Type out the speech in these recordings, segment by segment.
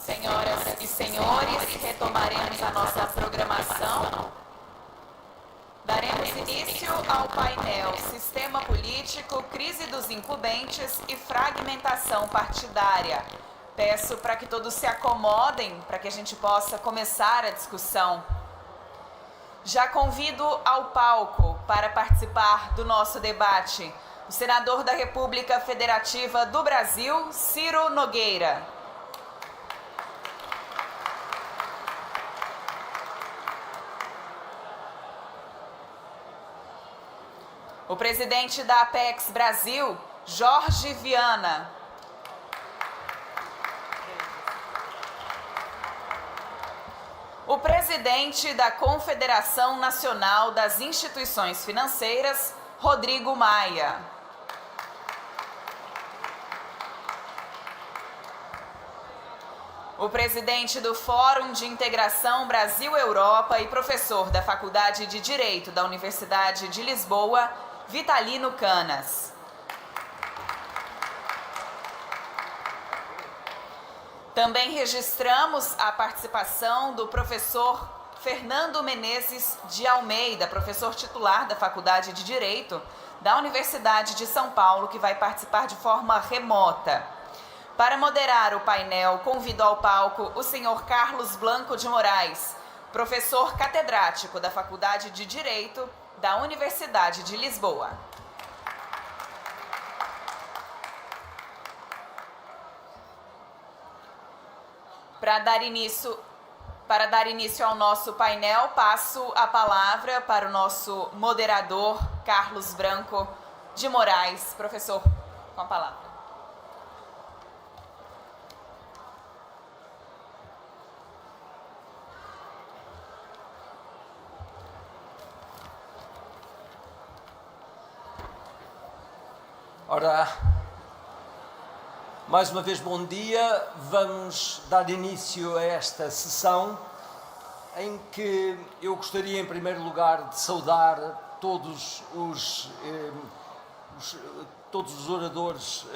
Senhoras e senhores, retomaremos a nossa programação. Daremos início ao painel Sistema Político, Crise dos Incumbentes e Fragmentação Partidária. Peço para que todos se acomodem para que a gente possa começar a discussão. Já convido ao palco para participar do nosso debate o senador da República Federativa do Brasil, Ciro Nogueira. O presidente da Apex Brasil, Jorge Viana. O presidente da Confederação Nacional das Instituições Financeiras, Rodrigo Maia. O presidente do Fórum de Integração Brasil-Europa e professor da Faculdade de Direito da Universidade de Lisboa, Vitalino Canas. Também registramos a participação do professor Fernando Menezes de Almeida, professor titular da Faculdade de Direito da Universidade de São Paulo, que vai participar de forma remota. Para moderar o painel, convido ao palco o senhor Carlos Blanco de Moraes, professor catedrático da Faculdade de Direito da Universidade de Lisboa. Para dar início ao nosso painel, passo a palavra para o nosso moderador, Carlos Blanco de Moraes. Professor, com a palavra. Ora, mais uma vez bom dia, vamos dar início a esta sessão em que eu gostaria em primeiro lugar de saudar todos os oradores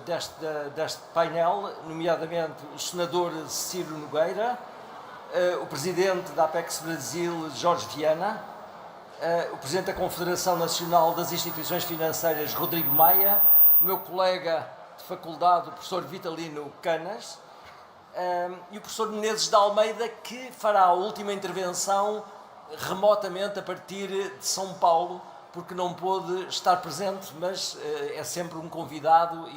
deste painel, nomeadamente o senador Ciro Nogueira, o presidente da Apex Brasil, Jorge Viana, o presidente da Confederação Nacional das Instituições Financeiras, Rodrigo Maia, o meu colega de faculdade, o professor Vitalino Canas, e o professor Menezes de Almeida, que fará a última intervenção remotamente a partir de São Paulo, porque não pôde estar presente, mas é sempre um convidado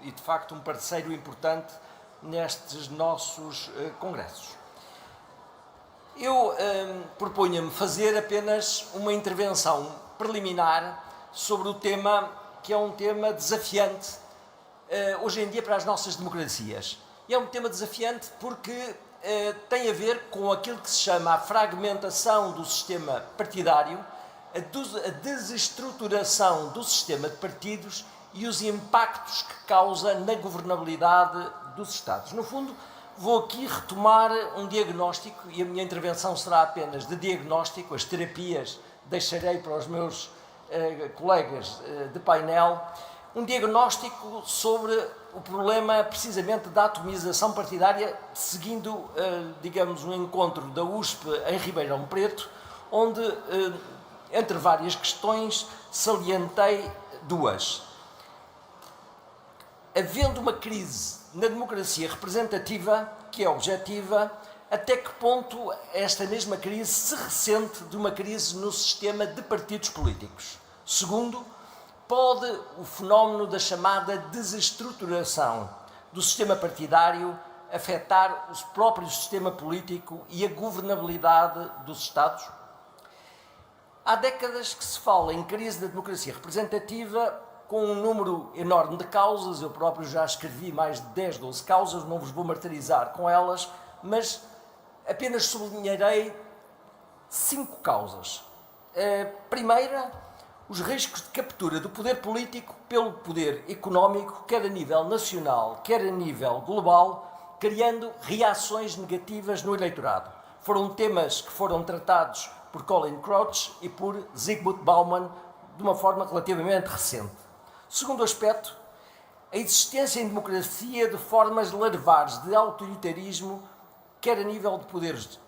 e de facto um parceiro importante nestes nossos congressos. Eu proponho-me fazer apenas uma intervenção preliminar sobre o tema que é um tema desafiante hoje em dia para as nossas democracias. E é um tema desafiante porque tem a ver com aquilo que se chama a fragmentação do sistema partidário, a desestruturação do sistema de partidos e os impactos que causa na governabilidade dos Estados. No fundo, vou aqui retomar um diagnóstico, e a minha intervenção será apenas de diagnóstico, as terapias deixarei para os meus colegas de painel, um diagnóstico sobre o problema precisamente da atomização partidária, seguindo, digamos, um encontro da USP em Ribeirão Preto, onde, entre várias questões, salientei duas. Havendo uma crise na democracia representativa, que é objetiva, até que ponto esta mesma crise se ressente de uma crise no sistema de partidos políticos? Segundo, pode o fenómeno da chamada desestruturação do sistema partidário afetar o próprio sistema político e a governabilidade dos Estados? Há décadas que se fala em crise da democracia representativa com um número enorme de causas. Eu próprio já escrevi mais de 10, 12 causas, não vos vou martirizar com elas, mas apenas sublinharei 5 causas. A primeira, os riscos de captura do poder político pelo poder económico, quer a nível nacional, quer a nível global, criando reações negativas no eleitorado. Foram temas que foram tratados por Colin Crouch e por Zygmunt Bauman de uma forma relativamente recente. Segundo aspecto, a existência em democracia de formas larvares de autoritarismo, quer a nível de poderes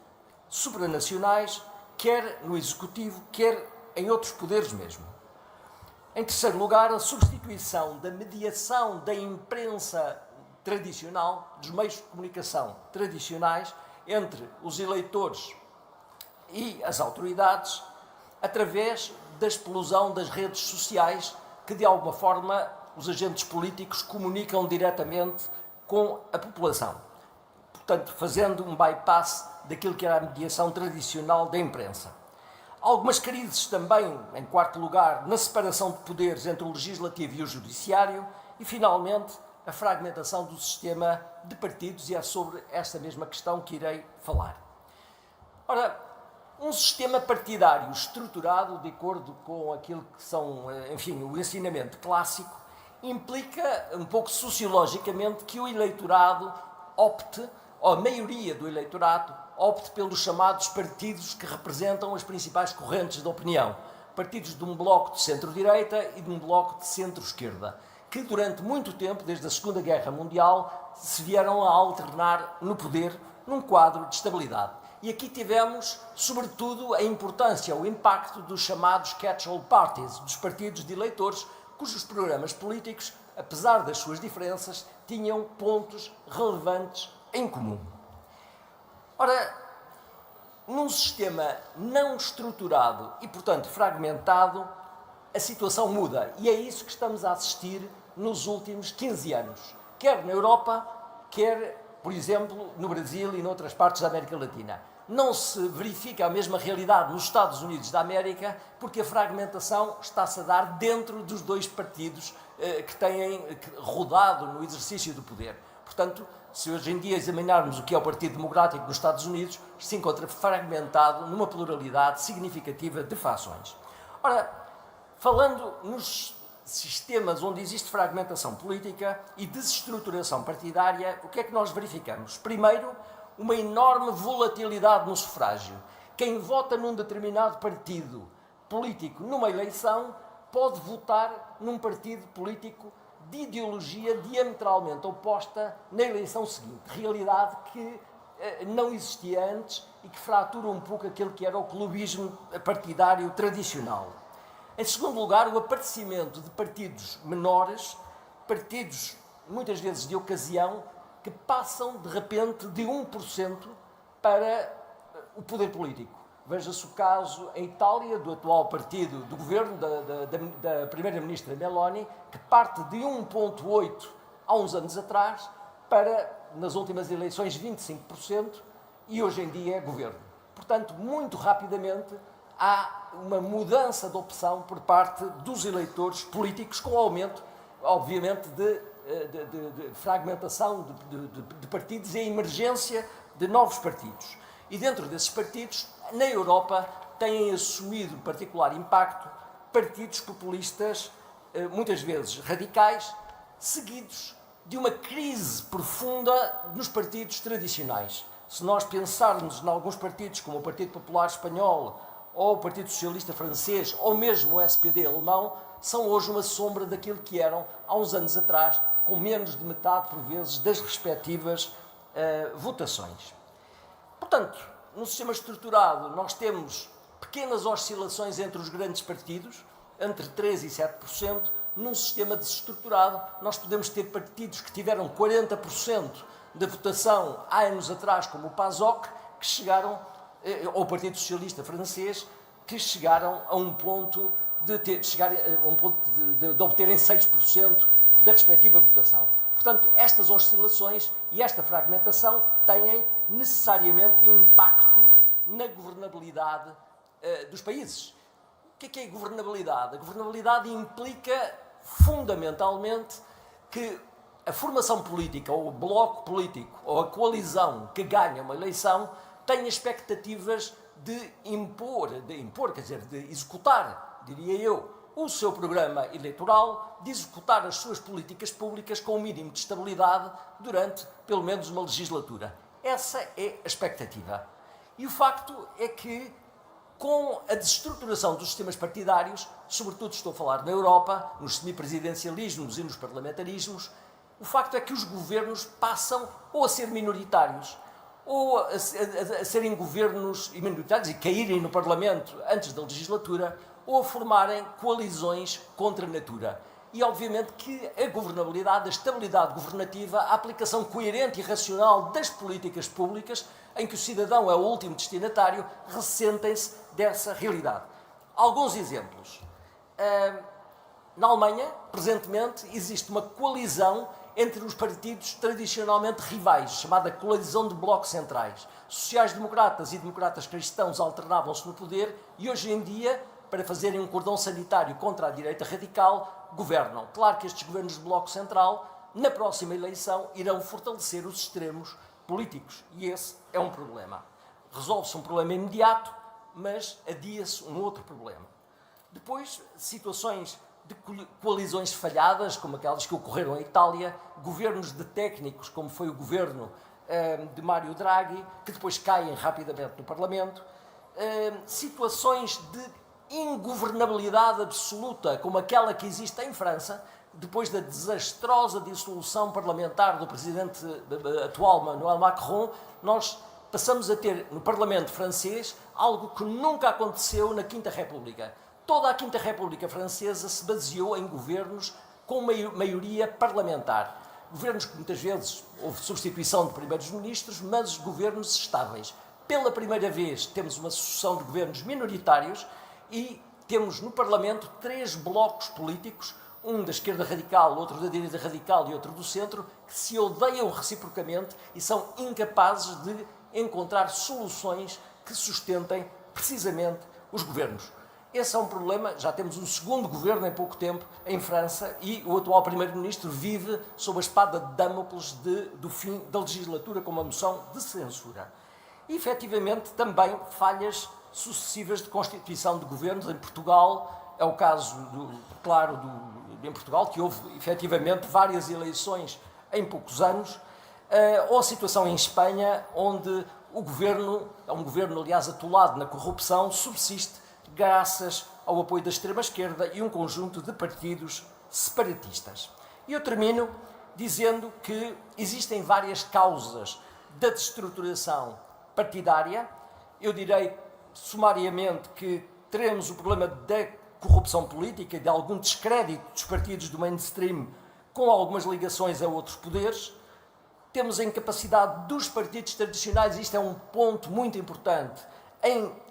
supranacionais, quer no executivo, quer em outros poderes mesmo. Em terceiro lugar, a substituição da mediação da imprensa tradicional, dos meios de comunicação tradicionais, entre os eleitores e as autoridades, através da explosão das redes sociais, que de alguma forma os agentes políticos comunicam diretamente com a população. Portanto, fazendo um bypass daquilo que era a mediação tradicional da imprensa. Algumas crises também, em quarto lugar, na separação de poderes entre o legislativo e o judiciário e, finalmente, a fragmentação do sistema de partidos, e é sobre esta mesma questão que irei falar. Ora, um sistema partidário estruturado, de acordo com aquilo que são, enfim, o ensinamento clássico, implica, um pouco sociologicamente, que o eleitorado opte, ou a maioria do eleitorado, opte pelos chamados partidos que representam as principais correntes de opinião. Partidos de um bloco de centro-direita e de um bloco de centro-esquerda, que durante muito tempo, desde a Segunda Guerra Mundial, se vieram a alternar no poder num quadro de estabilidade. E aqui tivemos, sobretudo, a importância, o impacto dos chamados catch-all parties, dos partidos de eleitores, cujos programas políticos, apesar das suas diferenças, tinham pontos relevantes em comum. Ora, num sistema não estruturado e, portanto, fragmentado, a situação muda. E é isso que estamos a assistir nos últimos 15 anos. Quer na Europa, quer, por exemplo, no Brasil e noutras partes da América Latina. Não se verifica a mesma realidade nos Estados Unidos da América, porque a fragmentação está-se a dar dentro dos dois partidos que têm rodado no exercício do poder. Portanto, se hoje em dia examinarmos o que é o Partido Democrático nos Estados Unidos, se encontra fragmentado numa pluralidade significativa de fações. Ora, falando nos sistemas onde existe fragmentação política e desestruturação partidária, o que é que nós verificamos? Primeiro, uma enorme volatilidade no sufrágio. Quem vota num determinado partido político numa eleição pode votar num partido político de ideologia diametralmente oposta na eleição seguinte. Realidade que não existia antes e que fratura um pouco aquilo que era o clubismo partidário tradicional. Em segundo lugar, o aparecimento de partidos menores, partidos muitas vezes de ocasião, que passam de repente de 1% para o poder político. Veja-se o caso em Itália do atual partido do governo, da primeira-ministra Meloni, que parte de 1,8% há uns anos atrás para, nas últimas eleições, 25% e hoje em dia é governo. Portanto, muito rapidamente há uma mudança de opção por parte dos eleitores políticos, com o aumento, obviamente, de fragmentação de partidos e a emergência de novos partidos. E dentro desses partidos, na Europa, têm assumido particular impacto partidos populistas, muitas vezes radicais, seguidos de uma crise profunda nos partidos tradicionais. Se nós pensarmos em alguns partidos, como o Partido Popular Espanhol, ou o Partido Socialista Francês, ou mesmo o SPD alemão, são hoje uma sombra daquilo que eram há uns anos atrás, com menos de metade, por vezes, das respectivas votações. Portanto, no sistema estruturado, nós temos pequenas oscilações entre os grandes partidos, entre 3% e 7%. Num sistema desestruturado, nós podemos ter partidos que tiveram 40% da votação há anos atrás, como o PASOK, que chegaram, ou o Partido Socialista Francês, que chegaram a um ponto de obterem 6% da respectiva votação. Portanto, estas oscilações e esta fragmentação têm necessariamente impacto na governabilidade dos países. O que é governabilidade? A governabilidade implica, fundamentalmente, que a formação política, ou o bloco político, ou a coalizão que ganha uma eleição, tenha expectativas de executar, diria eu, o seu programa eleitoral, de executar as suas políticas públicas com o mínimo de estabilidade durante, pelo menos, uma legislatura. Essa é a expectativa. E o facto é que Com a desestruturação dos sistemas partidários, sobretudo estou a falar na Europa, nos semipresidencialismos e nos parlamentarismos, o facto é que os governos passam ou a ser minoritários, ou a serem governos minoritários e caírem no Parlamento antes da legislatura, ou a formarem coalizões contra a natura. E, obviamente, que a governabilidade, a estabilidade governativa, a aplicação coerente e racional das políticas públicas, em que o cidadão é o último destinatário, ressentem-se dessa realidade. Alguns exemplos. Na Alemanha, presentemente, existe uma coalizão entre os partidos tradicionalmente rivais, chamada coalizão de blocos centrais. Sociais-democratas e democratas cristãos alternavam-se no poder e, hoje em dia, para fazerem um cordão sanitário contra a direita radical, governam. Claro que estes governos de bloco central, na próxima eleição, irão fortalecer os extremos políticos. E esse é um problema. Resolve-se um problema imediato, mas adia-se um outro problema. Depois, situações de coalizões falhadas, como aquelas que ocorreram em Itália, governos de técnicos, como foi o governo de Mário Draghi, que depois caem rapidamente no Parlamento, situações de ingovernabilidade absoluta, como aquela que existe em França, depois da desastrosa dissolução parlamentar do presidente atual, Emmanuel Macron, nós passamos a ter no Parlamento francês algo que nunca aconteceu na Quinta República. Toda a Quinta República Francesa se baseou em governos com maioria parlamentar. Governos que muitas vezes houve substituição de primeiros ministros, mas governos estáveis. Pela primeira vez temos uma sucessão de governos minoritários e temos no Parlamento 3 blocos políticos, um da esquerda radical, outro da direita radical e outro do centro, que se odeiam reciprocamente e são incapazes de encontrar soluções que sustentem precisamente os governos. Esse é um problema, já temos um segundo governo em pouco tempo em França e o atual primeiro-ministro vive sob a espada de Damocles do fim da legislatura com uma moção de censura. E, efetivamente, também falhas sucessivas de constituição de governos em Portugal. É o caso, em Portugal, que houve, efetivamente, várias eleições em poucos anos, ou a situação em Espanha, onde o governo, é um governo, aliás, atolado na corrupção, subsiste graças ao apoio da extrema-esquerda e um conjunto de partidos separatistas. E eu termino dizendo que existem várias causas da desestruturação partidária. Eu direi, sumariamente, que teremos o problema da corrupção política e de algum descrédito dos partidos do mainstream com algumas ligações a outros poderes. Temos a incapacidade dos partidos tradicionais, isto é um ponto muito importante, em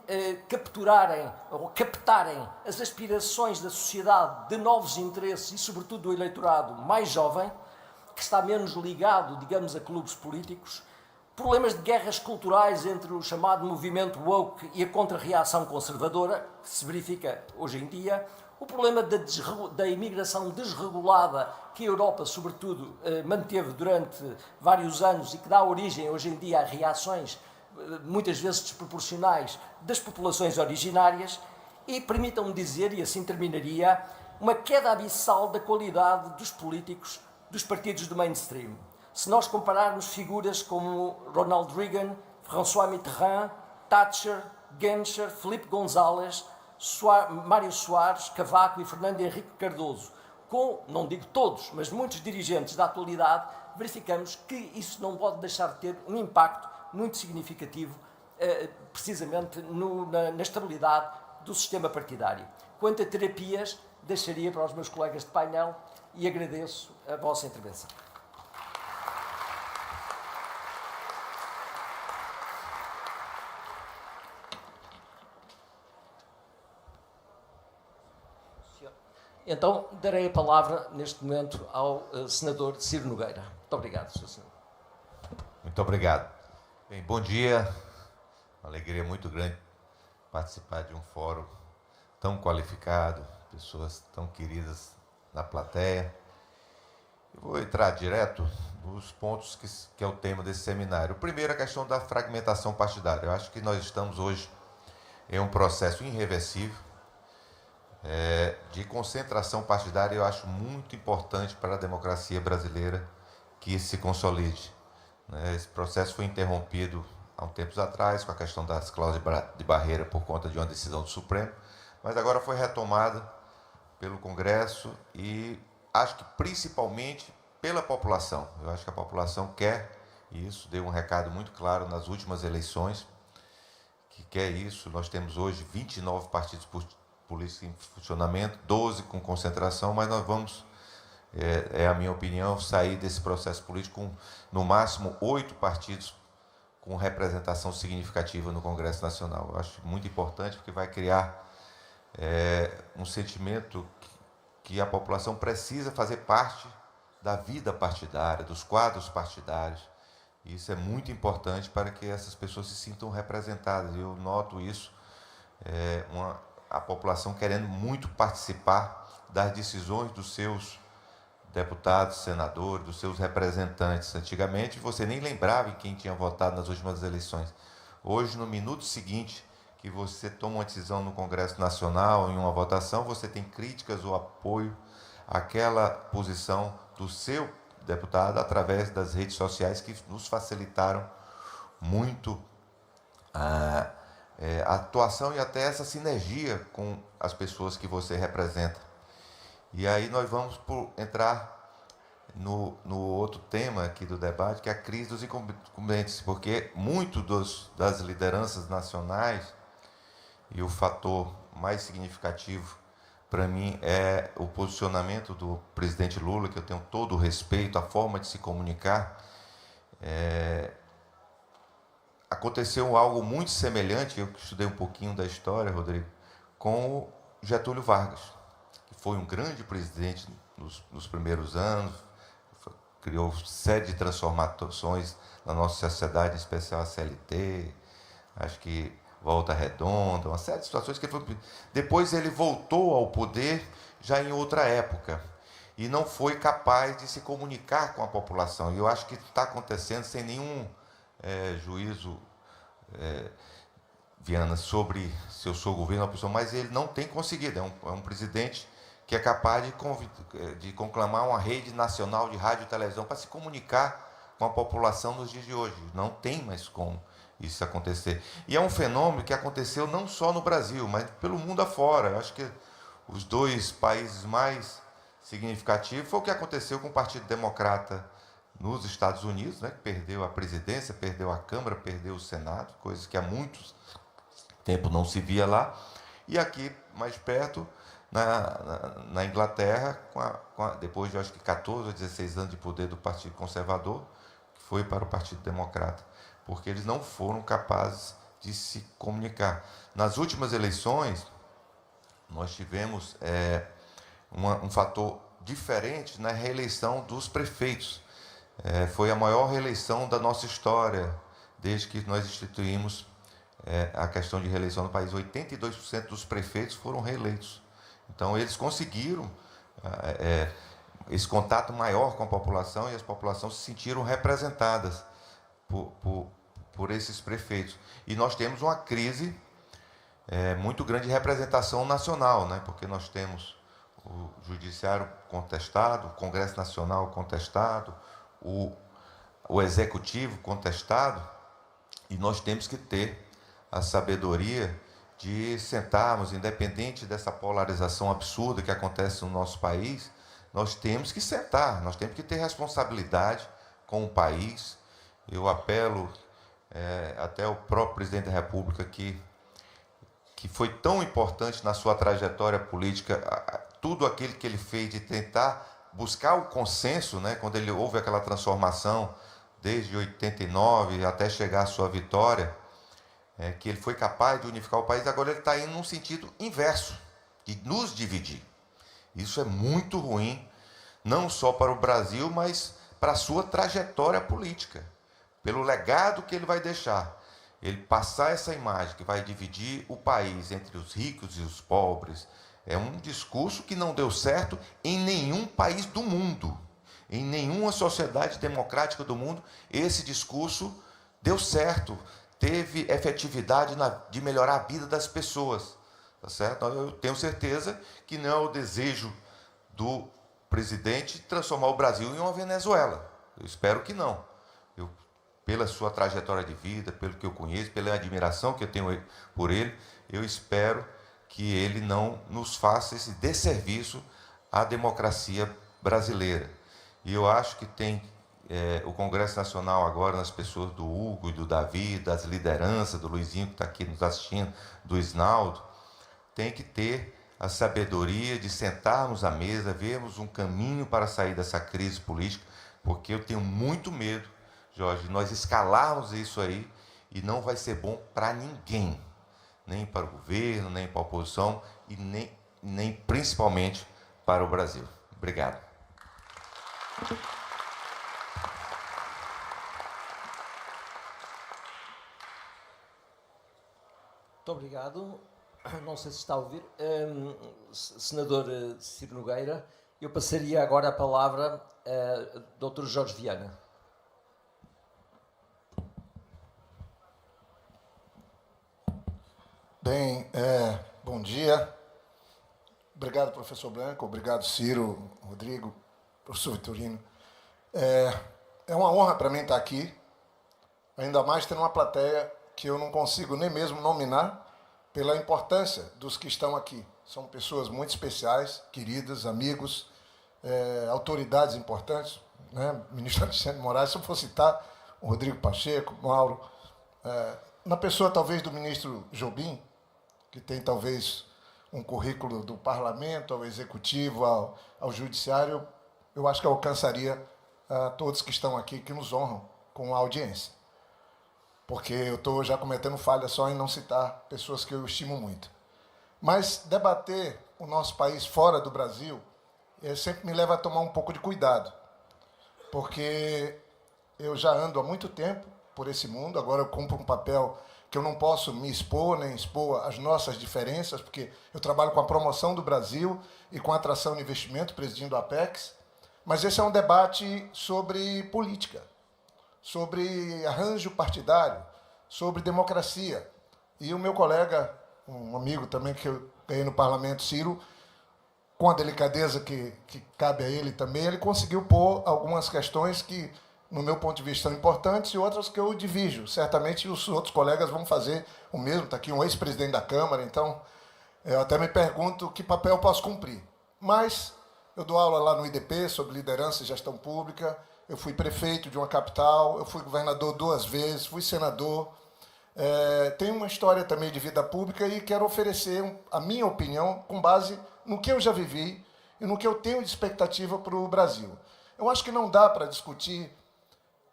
capturarem ou captarem as aspirações da sociedade de novos interesses e, sobretudo, do eleitorado mais jovem, que está menos ligado, digamos, a clubes políticos. Problemas de guerras culturais entre o chamado movimento woke e a contra-reação conservadora, que se verifica hoje em dia. O problema da imigração desregulada, que a Europa, sobretudo, manteve durante vários anos e que dá origem, hoje em dia, a reações muitas vezes desproporcionais das populações originárias. E permitam-me dizer, e assim terminaria, uma queda abissal da qualidade dos políticos dos partidos do mainstream. Se nós compararmos figuras como Ronald Reagan, François Mitterrand, Thatcher, Genscher, Felipe González, Mário Soares, Cavaco e Fernando Henrique Cardoso, com, não digo todos, mas muitos dirigentes da atualidade, verificamos que isso não pode deixar de ter um impacto muito significativo, precisamente na estabilidade do sistema partidário. Quanto a terapias, deixaria para os meus colegas de painel e agradeço a vossa intervenção. Então, darei a palavra, neste momento, ao senador Ciro Nogueira. Muito obrigado, Sr. Senhor. Muito obrigado. Bem, bom dia. Uma alegria muito grande participar de um fórum tão qualificado, pessoas tão queridas na plateia. Eu vou entrar direto nos pontos que é o tema desse seminário. O primeiro é a questão da fragmentação partidária. Eu acho que nós estamos hoje em um processo irreversível de concentração partidária. Eu acho muito importante para a democracia brasileira que isso se consolide. Esse processo foi interrompido há um tempo atrás, com a questão das cláusulas de barreira por conta de uma decisão do Supremo, mas agora foi retomada pelo Congresso e acho que principalmente pela população. Eu acho que a população quer isso, deu um recado muito claro nas últimas eleições, que quer isso. Nós temos hoje 29 partidos políticos em funcionamento, 12 com concentração, mas nós vamos, é a minha opinião, sair desse processo político com, no máximo, 8 partidos com representação significativa no Congresso Nacional. Eu acho muito importante, porque vai criar um sentimento que a população precisa fazer parte da vida partidária, dos quadros partidários. E isso é muito importante para que essas pessoas se sintam representadas. Eu noto isso, a população querendo muito participar das decisões dos seus deputados, senadores, dos seus representantes. Antigamente, você nem lembrava em quem tinha votado nas últimas eleições. Hoje, no minuto seguinte que você toma uma decisão no Congresso Nacional, em uma votação, você tem críticas ou apoio àquela posição do seu deputado através das redes sociais, que nos facilitaram muito a atuação e até essa sinergia com as pessoas que você representa. E aí nós vamos entrar no outro tema aqui do debate, que é a crise dos incumbentes, porque muito das lideranças nacionais, e o fator mais significativo para mim é o posicionamento do presidente Lula, que eu tenho todo o respeito, a forma de se comunicar. Aconteceu algo muito semelhante, eu que estudei um pouquinho da história, Rodrigo, com o Getúlio Vargas, que foi um grande presidente nos primeiros anos, criou série de transformações na nossa sociedade, em especial a CLT, acho que Volta Redonda, uma série de situações que depois ele voltou ao poder já em outra época e não foi capaz de se comunicar com a população. E eu acho que está acontecendo sem nenhum juízo, Viana, sobre se eu sou governo ou pessoa, mas ele não tem conseguido. É um presidente que é capaz de conclamar uma rede nacional de rádio e televisão para se comunicar com a população nos dias de hoje. Não tem mais como isso acontecer. E é um fenômeno que aconteceu não só no Brasil, mas pelo mundo afora. Eu acho que os 2 países mais significativos foi o que aconteceu com o Partido Democrata nos Estados Unidos, né, que perdeu a presidência, perdeu a Câmara, perdeu o Senado, coisas que há muito tempo não se via lá. E aqui, mais perto, na Inglaterra, depois de acho que 14 ou 16 anos de poder do Partido Conservador, que foi para o Partido Democrata, porque eles não foram capazes de se comunicar. Nas últimas eleições, nós tivemos um fator diferente na reeleição dos prefeitos. Foi a maior reeleição da nossa história, desde que nós instituímos a questão de reeleição no país. 82% dos prefeitos foram reeleitos. Então, eles conseguiram esse contato maior com a população e as populações se sentiram representadas por esses prefeitos. E nós temos uma crise muito grande de representação nacional, né? Porque nós temos o Judiciário contestado, o Congresso Nacional contestado, o Executivo contestado, e nós temos que ter a sabedoria de sentarmos, independente dessa polarização absurda que acontece no nosso país, nós temos que sentar, nós temos que ter responsabilidade com o país. Eu apelo até o próprio presidente da República, que foi tão importante na sua trajetória política, tudo aquilo que ele fez de tentar buscar o consenso, né, quando ele houve aquela transformação, desde 89 até chegar à sua vitória, que ele foi capaz de unificar o país. Agora ele está indo num sentido inverso, de nos dividir. Isso é muito ruim, não só para o Brasil, mas para a sua trajetória política, pelo legado que ele vai deixar. Ele passar essa imagem que vai dividir o país entre os ricos e os pobres, é um discurso que não deu certo em nenhum país do mundo. Em nenhuma sociedade democrática do mundo, esse discurso deu certo, teve efetividade de melhorar a vida das pessoas. Tá certo? Eu tenho certeza que não é o desejo do presidente transformar o Brasil em uma Venezuela. Eu espero que não. Eu pela sua trajetória de vida, pelo que eu conheço, pela admiração que eu tenho por ele, eu espero que ele não nos faça esse desserviço à democracia brasileira. E eu acho que tem o Congresso Nacional agora, nas pessoas do Hugo e do Davi, das lideranças, do Luizinho que está aqui nos assistindo, do Isnaldo, tem que ter a sabedoria de sentarmos à mesa, vermos um caminho para sair dessa crise política, porque eu tenho muito medo, Jorge, nós escalarmos isso aí e não vai ser bom para ninguém, nem para o governo, nem para a oposição e nem principalmente para o Brasil. Obrigado. Muito obrigado. Não sei se está a ouvir. Senador Ciro Nogueira, eu passaria agora a palavra ao Dr. Jorge Viana. Bem, bom dia. Obrigado, professor Blanco. Obrigado, Ciro, Rodrigo, professor Vitorino. É uma honra para mim estar aqui, ainda mais tendo uma plateia que eu não consigo nem mesmo nominar pela importância dos que estão aqui. São pessoas muito especiais, queridas, amigos, autoridades importantes, né? Ministro Alexandre de Moraes, se eu for citar o Rodrigo Pacheco, Mauro, na pessoa talvez do ministro Jobim, que tem talvez um currículo do parlamento ao executivo, ao judiciário, eu acho que alcançaria a todos que estão aqui, que nos honram com a audiência. Porque eu estou já cometendo falha só em não citar pessoas que eu estimo muito. Mas debater o nosso país fora do Brasil sempre me leva a tomar um pouco de cuidado. Porque eu já ando há muito tempo por esse mundo, agora eu cumpro um papel que eu não posso me expor, nem expor as nossas diferenças, porque eu trabalho com a promoção do Brasil e com a atração de investimento, presidindo a Apex, mas esse é um debate sobre política, sobre arranjo partidário, sobre democracia. E o meu colega, um amigo também que eu ganhei no parlamento, Ciro, com a delicadeza que cabe a ele também, ele conseguiu pôr algumas questões que, no meu ponto de vista, são importantes e outras que eu divido. Certamente os outros colegas vão fazer o mesmo. Está aqui um ex-presidente da Câmara, então eu até me pergunto que papel eu posso cumprir. Mas eu dou aula lá no IDP sobre liderança e gestão pública, eu fui prefeito de uma capital, eu fui governador 2 vezes, fui senador. Tenho uma história também de vida pública e quero oferecer a minha opinião com base no que eu já vivi e no que eu tenho de expectativa para o Brasil. Eu acho que não dá para discutir,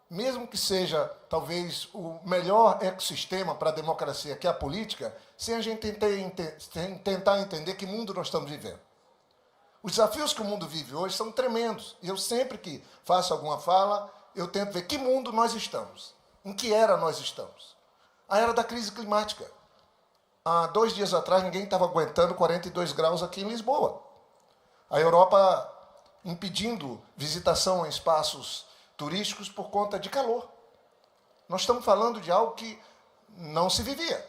mesmo que seja talvez o melhor ecossistema para a democracia, que é a política, sem a gente tentar entender que mundo nós estamos vivendo. Os desafios que o mundo vive hoje são tremendos. E eu sempre que faço alguma fala, eu tento ver que mundo nós estamos. Em que era nós estamos? A era da crise climática. Há 2 dias atrás, ninguém estava aguentando 42 graus aqui em Lisboa. A Europa impedindo visitação em espaços turísticos por conta de calor. Nós estamos falando de algo que não se vivia.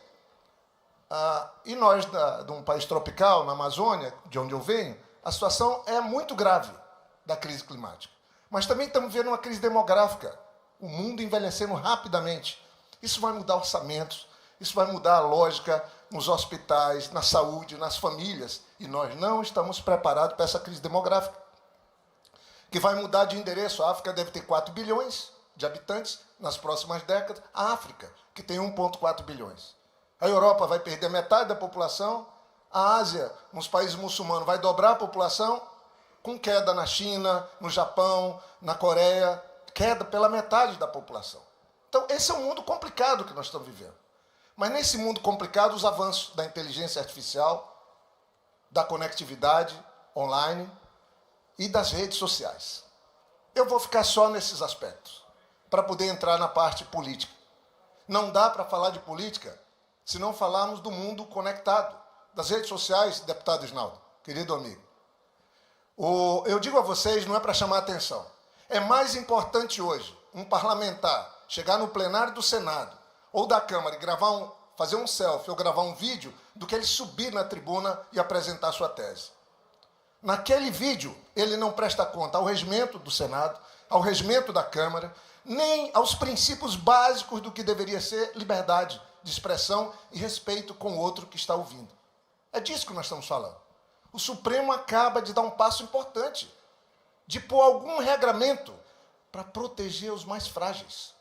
E nós, de um país tropical, na Amazônia, de onde eu venho, a situação é muito grave da crise climática. Mas também estamos vendo uma crise demográfica. O mundo envelhecendo rapidamente. Isso vai mudar orçamentos, isso vai mudar a lógica nos hospitais, na saúde, nas famílias. E nós não estamos preparados para essa crise demográfica, que vai mudar de endereço. A África deve ter 4 bilhões de habitantes nas próximas décadas. A África, que tem 1,4 bilhões. A Europa vai perder metade da população. A Ásia, nos países muçulmanos, vai dobrar a população, com queda na China, no Japão, na Coreia, queda pela metade da população. Então, esse é um mundo complicado que nós estamos vivendo. Mas nesse mundo complicado, os avanços da inteligência artificial, da conectividade online e das redes sociais. Eu vou ficar só nesses aspectos, para poder entrar na parte política. Não dá para falar de política se não falarmos do mundo conectado, das redes sociais, deputado Isnaldo, querido amigo. Eu digo a vocês, não é para chamar a atenção. É mais importante hoje um parlamentar chegar no plenário do Senado ou da Câmara e fazer um selfie ou gravar um vídeo do que ele subir na tribuna e apresentar sua tese. Naquele vídeo, ele não presta conta ao regimento do Senado, ao regimento da Câmara, nem aos princípios básicos do que deveria ser liberdade de expressão e respeito com o outro que está ouvindo. É disso que nós estamos falando. O Supremo acaba de dar um passo importante, de pôr algum regramento para proteger os mais frágeis,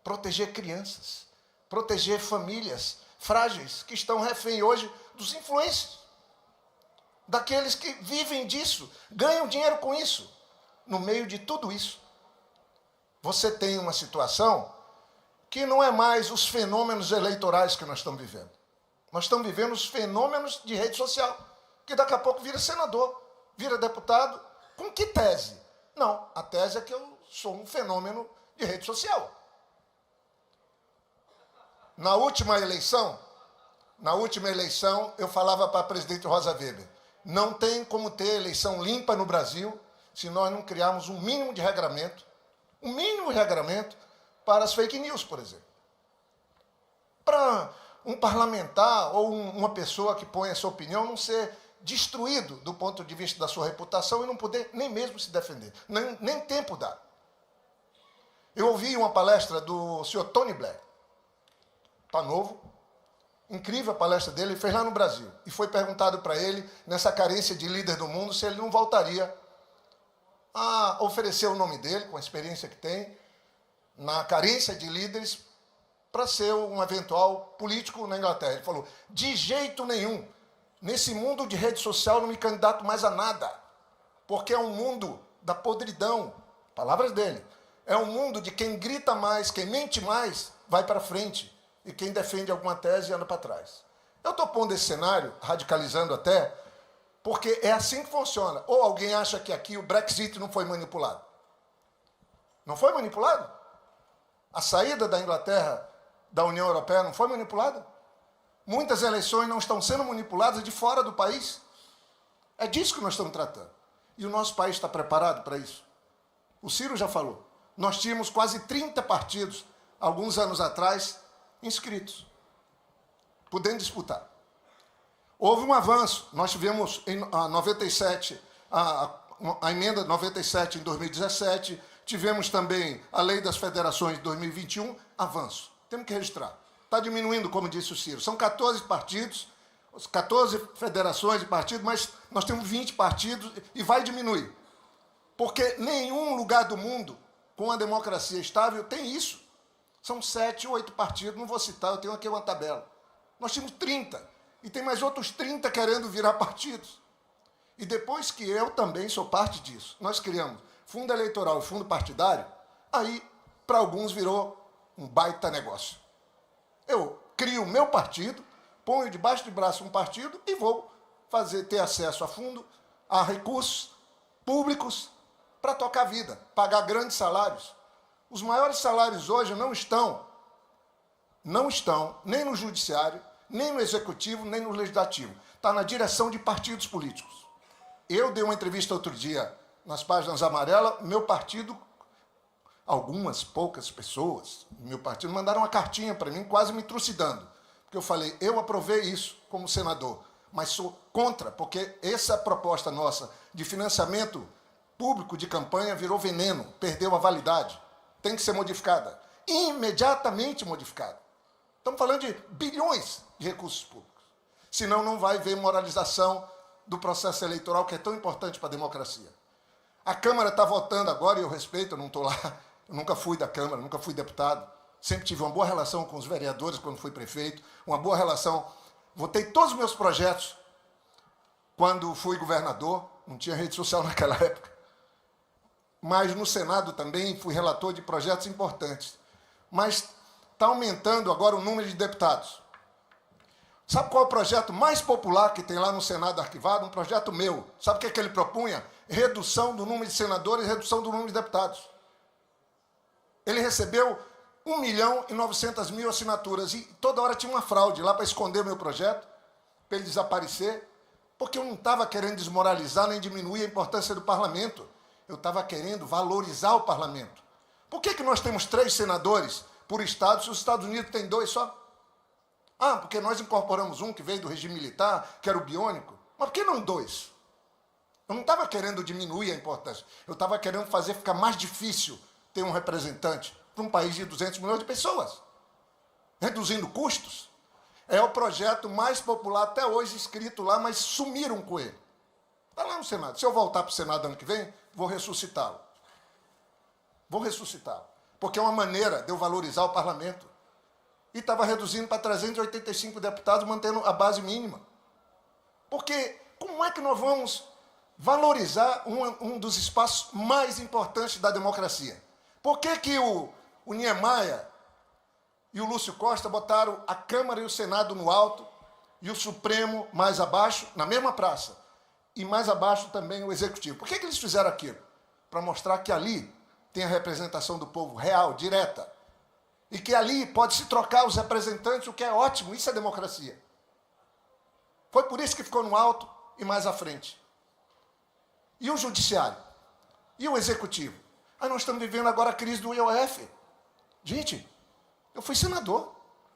proteger crianças, proteger famílias frágeis que estão refém hoje dos influencers, daqueles que vivem disso, ganham dinheiro com isso. No meio de tudo isso, você tem uma situação que não é mais os fenômenos eleitorais que nós estamos vivendo. Nós estamos vivendo os fenômenos de rede social, que daqui a pouco vira senador, vira deputado. Com que tese? Não, a tese é que eu sou um fenômeno de rede social. Na última eleição, eu falava para a presidente Rosa Weber, não tem como ter eleição limpa no Brasil se nós não criarmos um mínimo de regramento para as fake news, por exemplo. Para um parlamentar ou uma pessoa que põe a sua opinião não ser destruído do ponto de vista da sua reputação e não poder nem mesmo se defender. Nem tempo dá. Eu ouvi uma palestra do senhor Tony Blair. Está novo. Incrível a palestra dele, ele fez lá no Brasil. E foi perguntado para ele, nessa carência de líder do mundo, se ele não voltaria a oferecer o nome dele, com a experiência que tem, na carência de líderes, para ser um eventual político na Inglaterra. Ele falou, de jeito nenhum, nesse mundo de rede social não me candidato mais a nada, porque é um mundo da podridão, palavras dele, é um mundo de quem grita mais, quem mente mais, vai para frente, e quem defende alguma tese anda para trás. Eu estou pondo esse cenário, radicalizando até, porque é assim que funciona. Ou alguém acha que aqui o Brexit não foi manipulado. Não foi manipulado? A saída da Inglaterra da União Europeia não foi manipulada? Muitas eleições não estão sendo manipuladas de fora do país. É disso que nós estamos tratando. E o nosso país está preparado para isso? O Ciro já falou. Nós tínhamos quase 30 partidos, alguns anos atrás, inscritos, podendo disputar. Houve um avanço. Nós tivemos em 97, a emenda 97 em 2017, tivemos também a lei das federações de 2021, avanço. Temos que registrar. Está diminuindo, como disse o Ciro. São 14 partidos, 14 federações de partidos, mas nós temos 20 partidos e vai diminuir. Porque nenhum lugar do mundo com a democracia estável tem isso. São 7 ou 8 partidos, não vou citar, eu tenho aqui uma tabela. Nós tínhamos 30, e tem mais outros 30 querendo virar partidos. E depois que eu também sou parte disso, nós criamos fundo eleitoral e fundo partidário, aí, para alguns, virou um baita negócio. Eu crio o meu partido, ponho debaixo do braço um partido e vou ter acesso a fundo, a recursos públicos para tocar a vida, pagar grandes salários. Os maiores salários hoje não estão nem no judiciário, nem no executivo, nem no legislativo. Está na direção de partidos políticos. Eu dei uma entrevista outro dia nas páginas amarelas, meu partido, algumas poucas pessoas do meu partido mandaram uma cartinha para mim, quase me trucidando. Porque eu falei, eu aprovei isso como senador, mas sou contra, porque essa proposta nossa de financiamento público de campanha virou veneno, perdeu a validade. Tem que ser modificada, imediatamente modificada. Estamos falando de bilhões de recursos públicos. Senão não vai haver moralização do processo eleitoral, que é tão importante para a democracia. A Câmara está votando agora, e eu respeito, eu não estou lá, eu nunca fui da Câmara, nunca fui deputado, sempre tive uma boa relação com os vereadores quando fui prefeito, uma boa relação, votei todos os meus projetos quando fui governador, não tinha rede social naquela época. Mas no Senado também fui relator de projetos importantes. Mas está aumentando agora o número de deputados. Sabe qual é o projeto mais popular que tem lá no Senado arquivado? Um projeto meu. Sabe o que é que ele propunha? Redução do número de senadores e redução do número de deputados. Ele recebeu 1.900.000 assinaturas e toda hora tinha uma fraude lá para esconder o meu projeto, para ele desaparecer, porque eu não estava querendo desmoralizar nem diminuir a importância do parlamento. Eu estava querendo valorizar o parlamento. Por que nós temos 3 senadores por estado, se os Estados Unidos têm 2 só? Ah, porque nós incorporamos um que veio do regime militar, que era o biônico. Mas por que não 2? Eu não estava querendo diminuir a importância. Eu estava querendo fazer ficar mais difícil ter um representante para um país de 200 milhões de pessoas. Reduzindo custos. É o projeto mais popular até hoje escrito lá, mas sumiram com ele. Está lá no Senado. Se eu voltar para o Senado ano que vem, vou ressuscitá-lo. Vou ressuscitá-lo. Porque é uma maneira de eu valorizar o parlamento. E estava reduzindo para 385 deputados, mantendo a base mínima. Porque como é que nós vamos valorizar um dos espaços mais importantes da democracia? Por que o Niemeyer e o Lúcio Costa botaram a Câmara e o Senado no alto e o Supremo mais abaixo, na mesma praça, e mais abaixo também o Executivo? Por que eles fizeram aquilo? Para mostrar que ali tem a representação do povo real, direta, e que ali pode se trocar os representantes, o que é ótimo, isso é democracia. Foi por isso que ficou no alto e mais à frente. E o Judiciário? E o Executivo? Aí nós estamos vivendo agora a crise do IOF. Gente, eu fui senador.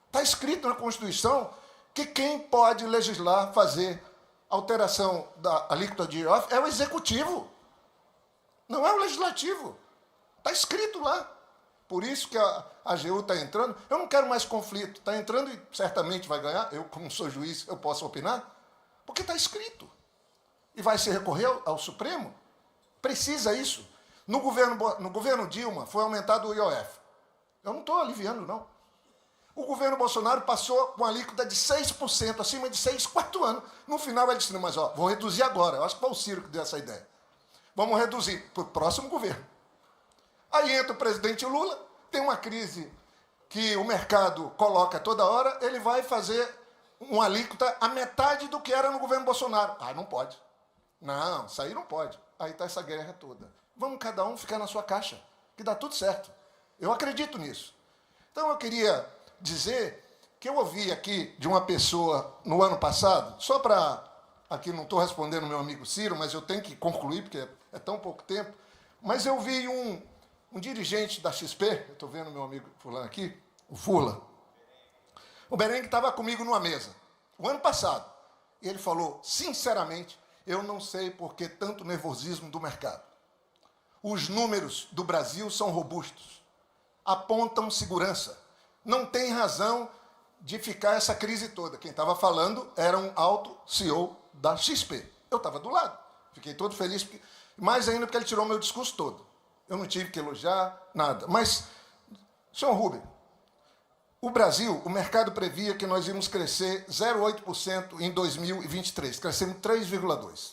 Está escrito na Constituição que quem pode legislar, fazer alteração da alíquota de IOF é o Executivo. Não é o Legislativo. Está escrito lá. Por isso que a AGU está entrando. Eu não quero mais conflito. Está entrando e certamente vai ganhar. Eu, como sou juiz, eu posso opinar. Porque está escrito. E vai se recorrer ao Supremo? Precisa isso. No governo Dilma foi aumentado o IOF. Eu não estou aliviando, não. O governo Bolsonaro passou com a alíquota de 6%, acima de 6, 4 anos. No final ele disse, não, mas vou reduzir agora. Eu acho que foi o Ciro que deu essa ideia. Vamos reduzir para o próximo governo. Aí entra o presidente Lula, tem uma crise que o mercado coloca toda hora, ele vai fazer uma alíquota a metade do que era no governo Bolsonaro. Ah, não pode. Não, isso aí não pode. Aí está essa guerra toda. Vamos cada um ficar na sua caixa, que dá tudo certo. Eu acredito nisso. Então eu queria dizer que eu ouvi aqui de uma pessoa no ano passado, só para... Aqui não estou respondendo meu amigo Ciro, mas eu tenho que concluir, porque é tão pouco tempo. Mas eu vi um dirigente da XP, eu estou vendo meu amigo fulano aqui, o Furla, o Berengue estava comigo numa mesa, o ano passado, e ele falou, sinceramente, eu não sei por que tanto nervosismo do mercado. Os números do Brasil são robustos, apontam segurança, não tem razão de ficar essa crise toda. Quem estava falando era um alto CEO da XP. Eu estava do lado, fiquei todo feliz, mais ainda porque ele tirou meu discurso todo. Eu não tive que elogiar, nada. Mas, senhor Rubem, o Brasil, o mercado previa que nós íamos crescer 0,8% em 2023. Crescemos 3,2%.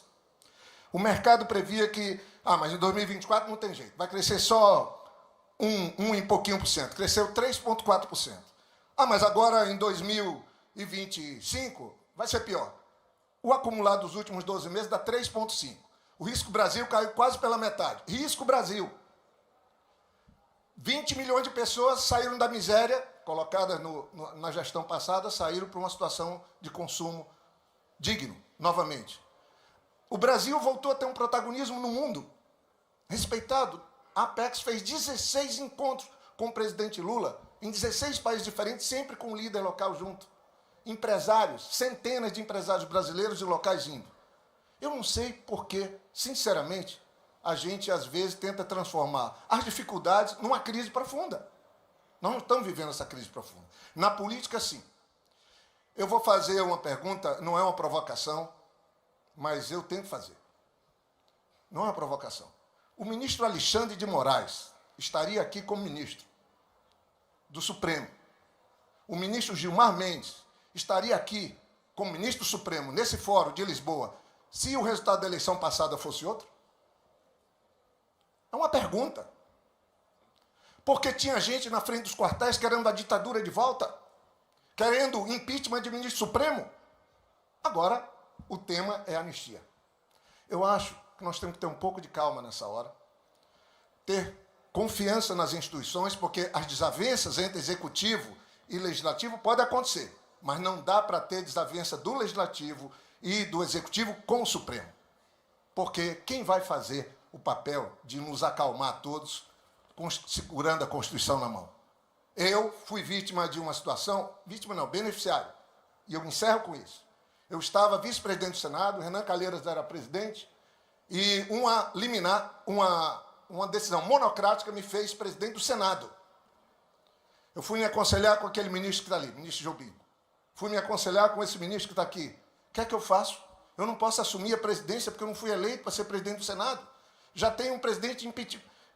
O mercado previa que, mas em 2024 não tem jeito, vai crescer só 1 e pouquinho por cento. Cresceu 3,4%. Mas agora em 2025 vai ser pior. O acumulado dos últimos 12 meses dá 3,5%. O Risco Brasil caiu quase pela metade. Risco Brasil. 20 milhões de pessoas saíram da miséria, colocadas na gestão passada, saíram para uma situação de consumo digno, novamente. O Brasil voltou a ter um protagonismo no mundo, respeitado. A Apex fez 16 encontros com o presidente Lula, em 16 países diferentes, sempre com um líder local junto. Empresários, centenas de empresários brasileiros e locais indo. Eu não sei por que, sinceramente, a gente, às vezes, tenta transformar as dificuldades numa crise profunda. Nós não estamos vivendo essa crise profunda. Na política, sim. Eu vou fazer uma pergunta, não é uma provocação, mas eu tenho que fazer. Não é uma provocação. O ministro Alexandre de Moraes estaria aqui como ministro do Supremo. O ministro Gilmar Mendes estaria aqui como ministro Supremo, nesse fórum de Lisboa, se o resultado da eleição passada fosse outro? É uma pergunta. Porque tinha gente na frente dos quartéis querendo a ditadura de volta, querendo impeachment de ministro Supremo. Agora, o tema é anistia. Eu acho que nós temos que ter um pouco de calma nessa hora, ter confiança nas instituições, porque as desavenças entre executivo e legislativo podem acontecer, mas não dá para ter desavença do legislativo e do executivo com o Supremo. Porque quem vai fazer o papel de nos acalmar todos, segurando a Constituição na mão? Eu fui vítima de uma situação, vítima não, beneficiário, e eu encerro com isso. Eu estava vice-presidente do Senado, Renan Calheiros era presidente, E uma liminar, uma decisão monocrática me fez presidente do Senado. Eu fui me aconselhar com aquele ministro que está ali, ministro Jobim. Fui me aconselhar com esse ministro que está aqui. O que é que eu faço? Eu não posso assumir a presidência porque eu não fui eleito para ser presidente do Senado. Já tem um presidente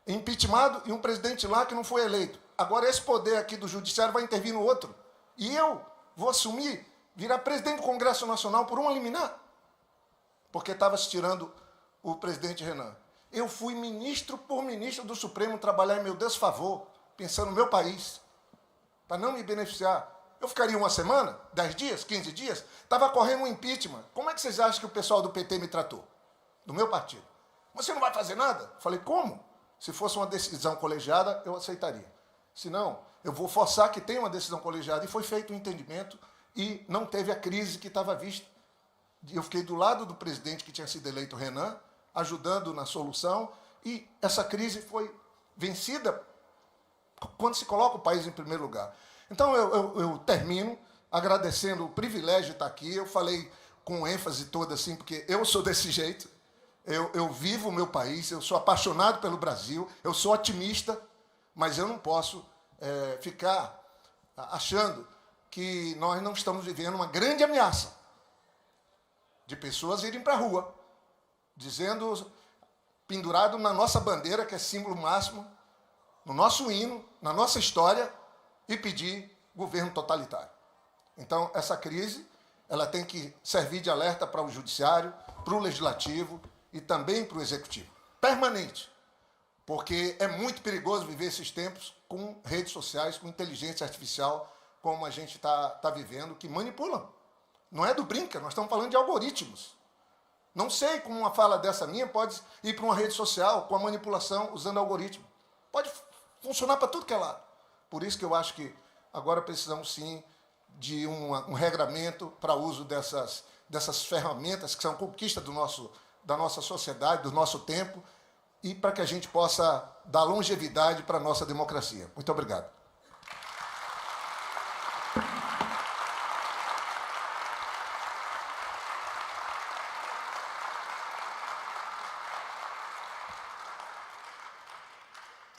impeachmentado e um presidente lá que não foi eleito. Agora esse poder aqui do judiciário vai intervir no outro. E eu vou assumir, virar presidente do Congresso Nacional por uma liminar. Porque estava se tirando o presidente Renan. Eu fui ministro por ministro do Supremo trabalhar em meu desfavor, pensando no meu país, para não me beneficiar. Eu ficaria uma semana, 10 dias, 15 dias, estava correndo um impeachment. Como é que vocês acham que o pessoal do PT me tratou? Do meu partido. Você não vai fazer nada? Falei, como? Se fosse uma decisão colegiada, eu aceitaria. Se não, eu vou forçar que tenha uma decisão colegiada. E foi feito um entendimento e não teve a crise que estava vista. Eu fiquei do lado do presidente que tinha sido eleito, Renan, ajudando na solução, e essa crise foi vencida quando se coloca o país em primeiro lugar. Então, eu termino agradecendo o privilégio de estar aqui. Eu falei com ênfase toda assim, porque eu sou desse jeito. Eu vivo o meu país, eu sou apaixonado pelo Brasil, eu sou otimista, mas eu não posso ficar achando que nós não estamos vivendo uma grande ameaça de pessoas irem para a rua, dizendo, pendurado na nossa bandeira, que é símbolo máximo, no nosso hino, na nossa história, e pedir governo totalitário. Então, essa crise ela tem que servir de alerta para o judiciário, para o legislativo e também para o executivo. Permanente. Porque é muito perigoso viver esses tempos com redes sociais, com inteligência artificial, como a gente está vivendo, que manipulam. Não é do brinca, nós estamos falando de algoritmos. Não sei como uma fala dessa minha pode ir para uma rede social com a manipulação usando algoritmo. Pode funcionar para tudo que é lado. Por isso que eu acho que agora precisamos, sim, de um regramento para uso dessas ferramentas que são conquista da nossa sociedade, do nosso tempo, e para que a gente possa dar longevidade para a nossa democracia. Muito obrigado.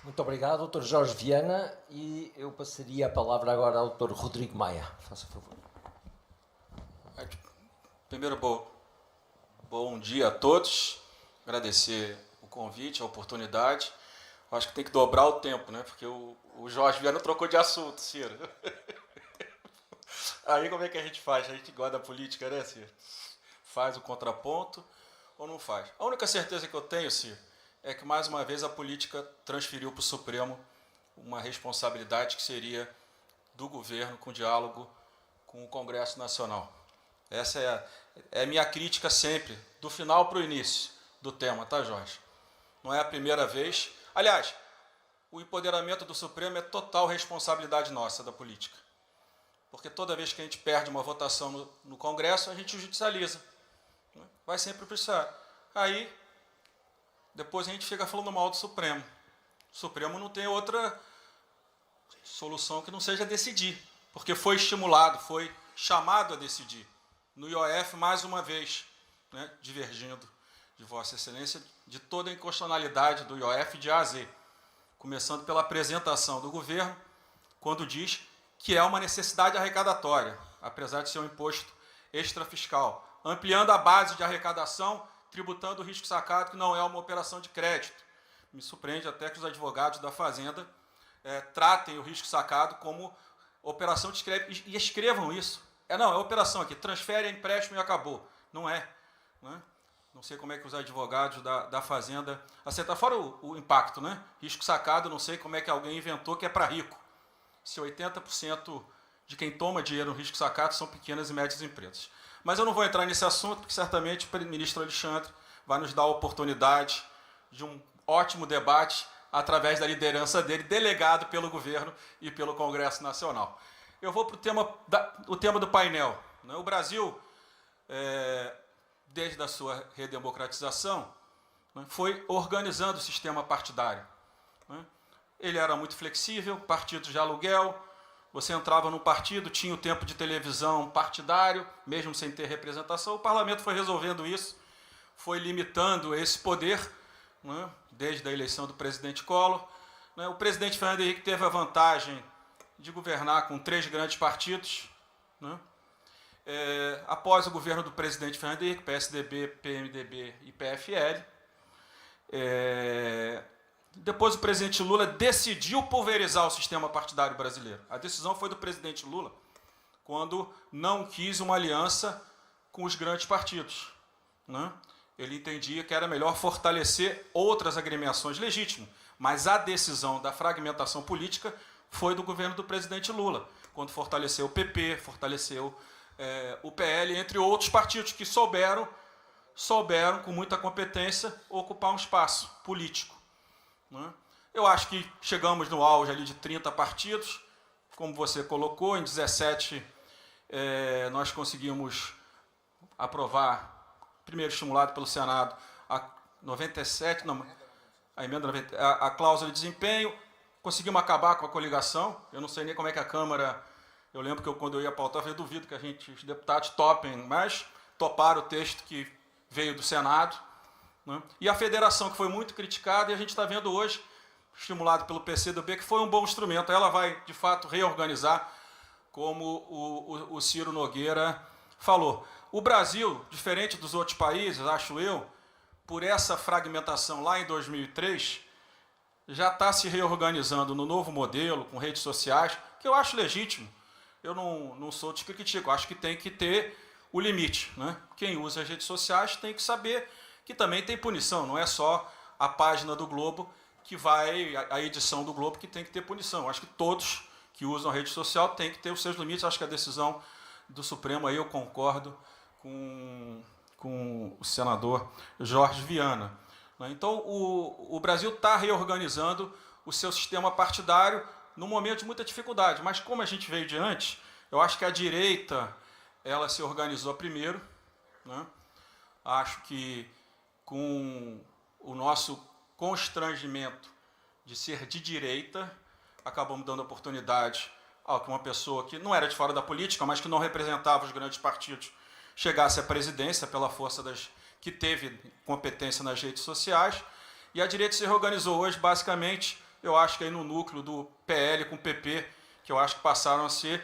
Muito obrigado, doutor Jorge Viana, e eu passaria a palavra agora ao doutor Rodrigo Maia. Faça favor. Primeiro, bom dia a todos. Agradecer o convite, a oportunidade. Acho que tem que dobrar o tempo, né? Porque o Jorge Viana trocou de assunto, Ciro. Aí como é que a gente faz? A gente gosta da política, né, Ciro? Faz o contraponto ou não faz? A única certeza que eu tenho, Ciro, é que, mais uma vez, a política transferiu para o Supremo uma responsabilidade que seria do governo, com diálogo com o Congresso Nacional. Essa é a minha crítica sempre, do final para o início do tema, tá, Jorge? Não é a primeira vez. Aliás, o empoderamento do Supremo é total responsabilidade nossa, da política. Porque toda vez que a gente perde uma votação no Congresso, a gente judicializa. Vai sempre precisar. Aí, depois a gente fica falando mal do Supremo. O Supremo não tem outra solução que não seja decidir, porque foi estimulado, foi chamado a decidir. No IOF, mais uma vez, né, divergindo de Vossa Excelência, de toda a inconstitucionalidade do IOF de A a Z, começando pela apresentação do governo, quando diz que é uma necessidade arrecadatória, apesar de ser um imposto extrafiscal, ampliando a base de arrecadação, tributando o risco sacado, que não é uma operação de crédito. Me surpreende até que os advogados da Fazenda tratem o risco sacado como operação de crédito e escrevam isso. É operação aqui, transfere, empréstimo e acabou. Não é. Né? Não sei como é que os advogados da Fazenda aceitam. Fora o impacto, né? Risco sacado, não sei como é que alguém inventou que é para rico. Se 80% de quem toma dinheiro no risco sacado são pequenas e médias empresas. Mas eu não vou entrar nesse assunto, porque certamente o ministro Alexandre vai nos dar a oportunidade de um ótimo debate através da liderança dele, delegado pelo governo e pelo Congresso Nacional. Eu vou para o tema do painel. O Brasil, desde a sua redemocratização, foi organizando o sistema partidário. Ele era muito flexível, partidos de aluguel. Você entrava num partido, tinha o tempo de televisão partidário, mesmo sem ter representação. O parlamento foi resolvendo isso foi limitando esse poder, né, desde a eleição do presidente Collor. Né. O presidente Fernando Henrique teve a vantagem de governar com 3 grandes partidos. Né. Após o governo do presidente Fernando Henrique, PSDB, PMDB e PFL, depois o presidente Lula decidiu pulverizar o sistema partidário brasileiro. A decisão foi do presidente Lula, quando não quis uma aliança com os grandes partidos. Né? Ele entendia que era melhor fortalecer outras agremiações legítimas, mas a decisão da fragmentação política foi do governo do presidente Lula, quando fortaleceu o PP, fortaleceu o PL, entre outros partidos que souberam, com muita competência, ocupar um espaço político. Né? Eu acho que chegamos no auge ali de 30 partidos, como você colocou, em 17 nós conseguimos aprovar, primeiro estimulado pelo Senado, a 97, não, a emenda 90, a cláusula de desempenho, conseguimos acabar com a coligação. Eu não sei nem como é que a Câmara, eu lembro que quando eu ia pautar, eu duvido que os deputados topem, mas toparam o texto que veio do Senado. Né? E a federação, que foi muito criticada, e a gente está vendo hoje, estimulado pelo PCdoB, que foi um bom instrumento. Ela vai, de fato, reorganizar, como o Ciro Nogueira falou. O Brasil, diferente dos outros países, acho eu, por essa fragmentação lá em 2003, já está se reorganizando no novo modelo, com redes sociais, que eu acho legítimo. Eu não sou de que critico, acho que tem que ter o limite. Né? Quem usa as redes sociais tem que saber que também tem punição, não é só a página do Globo que vai, a edição do Globo que tem que ter punição. Acho que todos que usam a rede social têm que ter os seus limites. Acho que a decisão do Supremo, aí eu concordo com o senador Jorge Viana. Então, o Brasil está reorganizando o seu sistema partidário num momento de muita dificuldade. Mas, como a gente veio de antes, eu acho que a direita ela se organizou primeiro. Né? Acho que, com o nosso constrangimento de ser de direita, acabamos dando oportunidade a que uma pessoa que não era de fora da política, mas que não representava os grandes partidos, chegasse à presidência pela força que teve competência nas redes sociais. E a direita se reorganizou hoje, basicamente, eu acho que aí no núcleo do PL com o PP, que eu acho que passaram a ser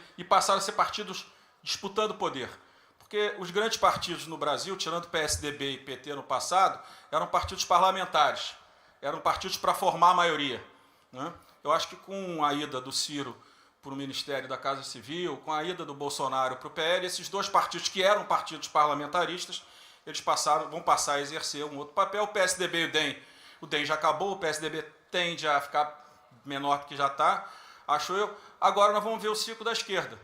partidos disputando poder. Porque os grandes partidos no Brasil, tirando PSDB e PT no passado, eram partidos parlamentares, eram partidos para formar a maioria. Né? Eu acho que com a ida do Ciro para o Ministério da Casa Civil, com a ida do Bolsonaro para o PL, esses dois partidos que eram partidos parlamentaristas, eles vão passar a exercer um outro papel. O PSDB e o DEM já acabou, o PSDB tende a ficar menor do que já está, acho eu. Agora nós vamos ver o ciclo da esquerda,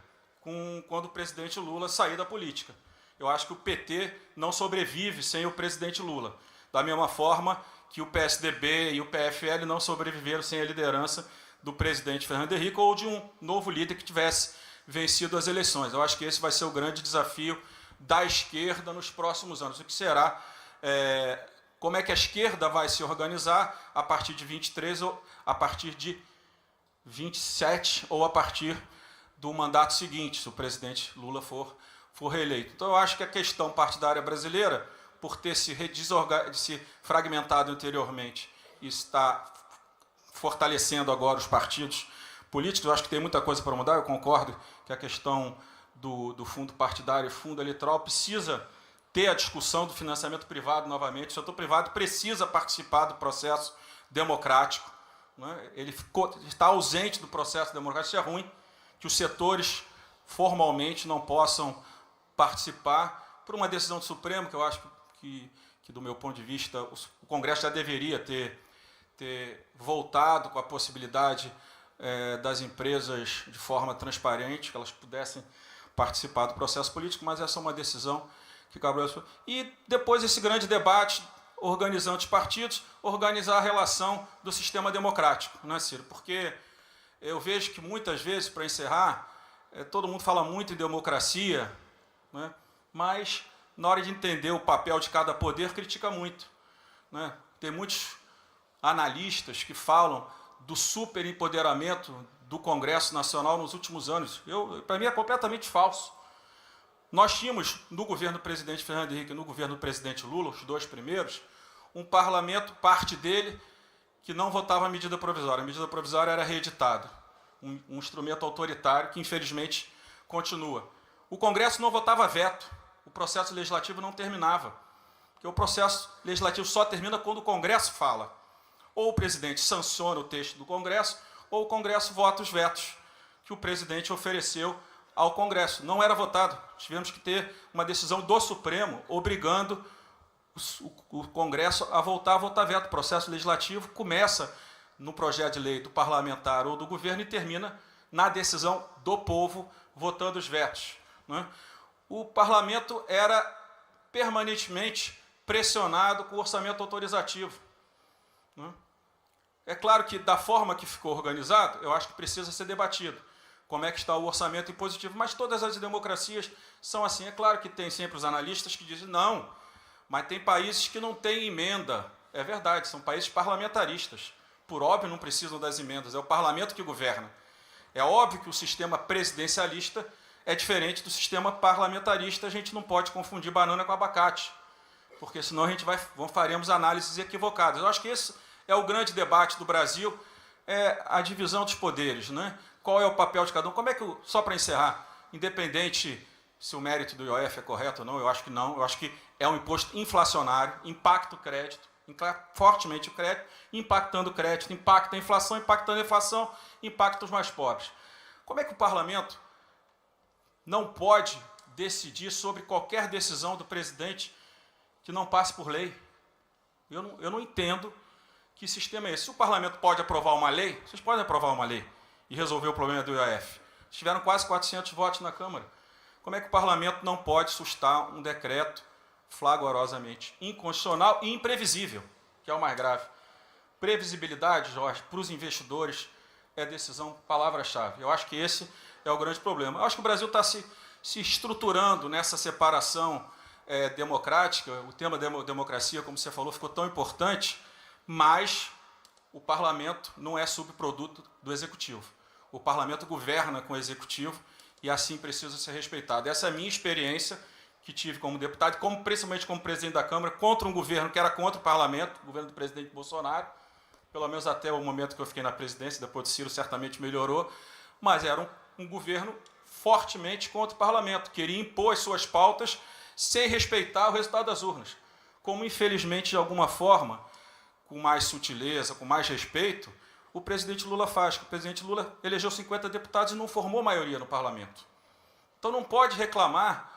quando o presidente Lula sair da política. Eu acho que o PT não sobrevive sem o presidente Lula, da mesma forma que o PSDB e o PFL não sobreviveram sem a liderança do presidente Fernando Henrique ou de um novo líder que tivesse vencido as eleições. Eu acho que esse vai ser o grande desafio da esquerda nos próximos anos. O que será, como é que a esquerda vai se organizar a partir de 23 ou a partir de 27 ou a partir do mandato seguinte, se o presidente Lula for reeleito. Então, eu acho que a questão partidária brasileira, por ter se fragmentado anteriormente e está fortalecendo agora os partidos políticos, eu acho que tem muita coisa para mudar. Eu concordo que a questão do fundo partidário e fundo eleitoral precisa ter a discussão do financiamento privado novamente. O setor privado precisa participar do processo democrático. Né? Ele está ausente do processo democrático. Isso é ruim, que os setores formalmente não possam participar por uma decisão do Supremo, que eu acho que do meu ponto de vista, o Congresso já deveria ter voltado com a possibilidade das empresas de forma transparente, que elas pudessem participar do processo político, mas essa é uma decisão que cabe ao... E depois esse grande debate, organizando os partidos, organizar a relação do sistema democrático, não é, Ciro? Porque eu vejo que muitas vezes, para encerrar, todo mundo fala muito em democracia, né? Mas na hora de entender o papel de cada poder, critica muito. Né? Tem muitos analistas que falam do superempoderamento do Congresso Nacional nos últimos anos. Para mim é completamente falso. Nós tínhamos, no governo do presidente Fernando Henrique e no governo do presidente Lula, os dois primeiros, um parlamento, parte dele, que não votava a medida provisória. A medida provisória era reeditada, um instrumento autoritário que, infelizmente, continua. O Congresso não votava veto, o processo legislativo não terminava, porque o processo legislativo só termina quando o Congresso fala. Ou o presidente sanciona o texto do Congresso, ou o Congresso vota os vetos que o presidente ofereceu ao Congresso. Não era votado. Tivemos que ter uma decisão do Supremo obrigando o Congresso a voltar a votar veto. O processo legislativo começa no projeto de lei do parlamentar ou do governo e termina na decisão do povo votando os vetos, né? O parlamento era permanentemente pressionado com o orçamento autorizativo, né? É claro que, da forma que ficou organizado, eu acho que precisa ser debatido como é que está o orçamento impositivo, mas todas as democracias são assim. É claro que tem sempre os analistas que dizem não, mas tem países que não têm emenda. É verdade, são países parlamentaristas. Por óbvio, não precisam das emendas, é o parlamento que governa. É óbvio que o sistema presidencialista é diferente do sistema parlamentarista, a gente não pode confundir banana com abacate, porque senão a gente faremos análises equivocadas. Eu acho que esse é o grande debate do Brasil, é a divisão dos poderes, né? Qual é o papel de cada um? Como é que, só para encerrar, independente se o mérito do IOF é correto ou não, eu acho que não, eu acho que é um imposto inflacionário, impacta o crédito, fortemente o crédito, impactando o crédito, impacta a inflação, impactando a inflação, impacta os mais pobres. Como é que o parlamento não pode decidir sobre qualquer decisão do presidente que não passe por lei? Eu não entendo que sistema é esse. Se o parlamento pode aprovar uma lei, vocês podem aprovar uma lei e resolver o problema do IOF. Tiveram quase 400 votos na Câmara. Como é que o parlamento não pode sustar um decreto flagrosamente inconstitucional e imprevisível, que é o mais grave? Previsibilidade, Jorge, para os investidores é decisão, palavra-chave. Eu acho que esse é o grande problema. Eu acho que o Brasil está se estruturando nessa separação democrática. O tema democracia, como você falou, ficou tão importante, mas o parlamento não é subproduto do executivo. O parlamento governa com o executivo e assim precisa ser respeitado. Essa é a minha experiência que tive como deputado, principalmente como presidente da Câmara, contra um governo que era contra o parlamento, o governo do presidente Bolsonaro, pelo menos até o momento que eu fiquei na presidência, depois do Ciro certamente melhorou, mas era um governo fortemente contra o parlamento, queria impor as suas pautas sem respeitar o resultado das urnas. Como, infelizmente, de alguma forma, com mais sutileza, com mais respeito, o presidente Lula faz. O presidente Lula elegeu 50 deputados e não formou maioria no parlamento. Então não pode reclamar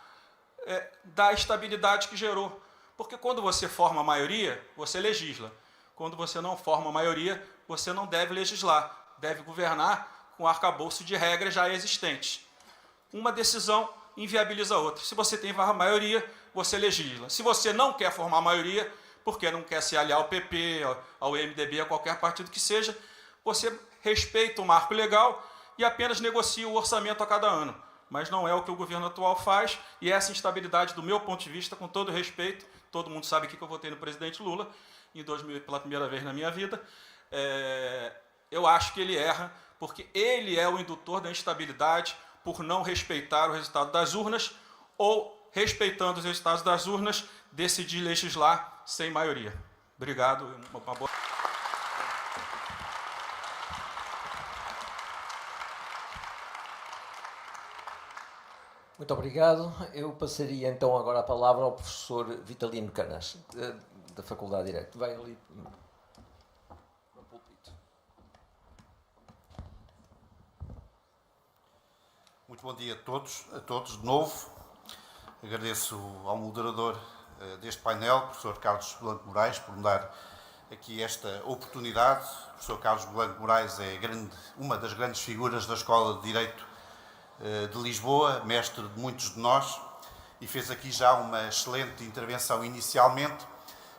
da estabilidade que gerou, porque quando você forma a maioria, você legisla. Quando você não forma a maioria, você não deve legislar, deve governar com arcabouço de regras já existentes. Uma decisão inviabiliza a outra. Se você tem a maioria, você legisla. Se você não quer formar a maioria, porque não quer se aliar ao PP, ao MDB, a qualquer partido que seja, você respeita o marco legal e apenas negocia o orçamento a cada ano. Mas não é o que o governo atual faz, e essa instabilidade, do meu ponto de vista, com todo respeito, todo mundo sabe aqui que eu votei no presidente Lula, em 2000, pela primeira vez na minha vida, eu acho que ele erra, porque ele é o indutor da instabilidade por não respeitar o resultado das urnas, ou, respeitando os resultados das urnas, decidir legislar sem maioria. Obrigado. Uma boa... Muito obrigado. Eu passaria então agora a palavra ao professor Vitalino Canas, da Faculdade de Direito. Vai ali no púlpito. Muito bom dia a todos de novo. Agradeço ao moderador deste painel, professor Carlos Blanco Moraes, por me dar aqui esta oportunidade. O professor Carlos Blanco Moraes é uma das grandes figuras da Escola de Direito de Lisboa, mestre de muitos de nós, e fez aqui já uma excelente intervenção inicialmente,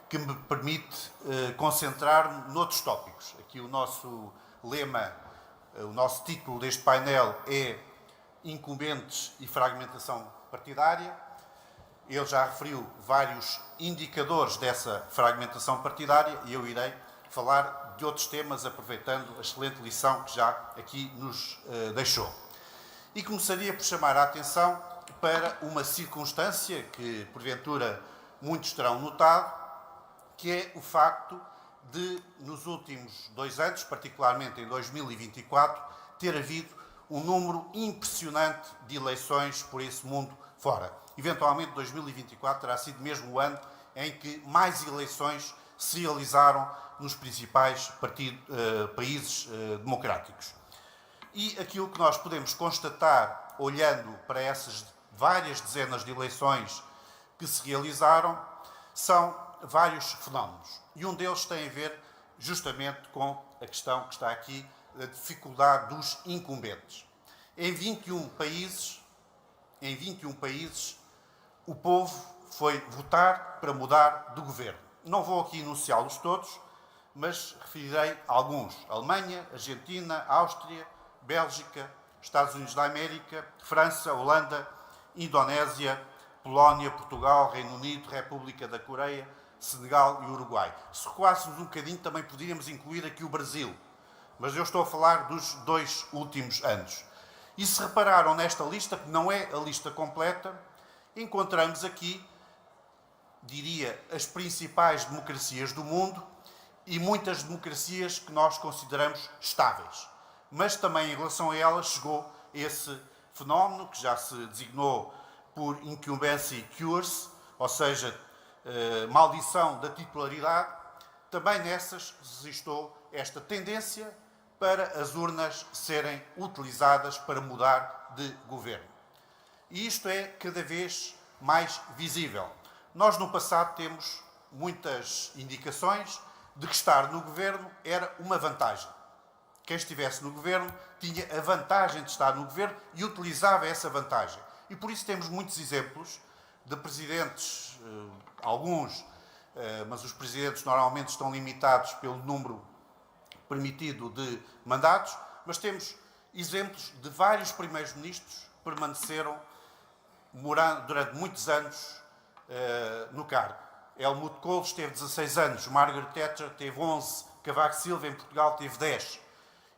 que me permite concentrar-me noutros tópicos. Aqui o nosso lema, o nosso título deste painel é Incumbentes e Fragmentação Partidária. Ele já referiu vários indicadores dessa fragmentação partidária e eu irei falar de outros temas, aproveitando a excelente lição que já aqui nos deixou. E começaria por chamar a atenção para uma circunstância que, porventura, muitos terão notado, que é o facto de, nos últimos 2 anos, particularmente em 2024, ter havido um número impressionante de eleições por esse mundo fora. Eventualmente, 2024 terá sido mesmo o ano em que mais eleições se realizaram nos principais países democráticos. E aquilo que nós podemos constatar, olhando para essas várias dezenas de eleições que se realizaram, são vários fenómenos. E um deles tem a ver justamente com a questão que está aqui, a dificuldade dos incumbentes. Em 21 países, o povo foi votar para mudar de governo. Não vou aqui enunciá-los todos, mas referirei alguns. Alemanha, Argentina, Áustria, Bélgica, Estados Unidos da América, França, Holanda, Indonésia, Polónia, Portugal, Reino Unido, República da Coreia, Senegal e Uruguai. Se recuássemos um bocadinho, também poderíamos incluir aqui o Brasil, mas eu estou a falar dos 2 últimos anos. E se repararam nesta lista, que não é a lista completa, encontramos aqui, diria, as principais democracias do mundo e muitas democracias que nós consideramos estáveis. Mas também em relação a elas chegou esse fenómeno, que já se designou por incumbency curse, ou seja, maldição da titularidade. Também nessas resistou esta tendência para as urnas serem utilizadas para mudar de governo. E isto é cada vez mais visível. Nós, no passado, temos muitas indicações de que estar no governo era uma vantagem. Quem estivesse no governo tinha a vantagem de estar no governo e utilizava essa vantagem. E por isso temos muitos exemplos de presidentes, alguns, mas os presidentes normalmente estão limitados pelo número permitido de mandatos, mas temos exemplos de vários primeiros-ministros que permaneceram durante muitos anos no cargo. Helmut Kohl teve 16 anos, Margaret Thatcher teve 11, Cavaco Silva em Portugal teve 10.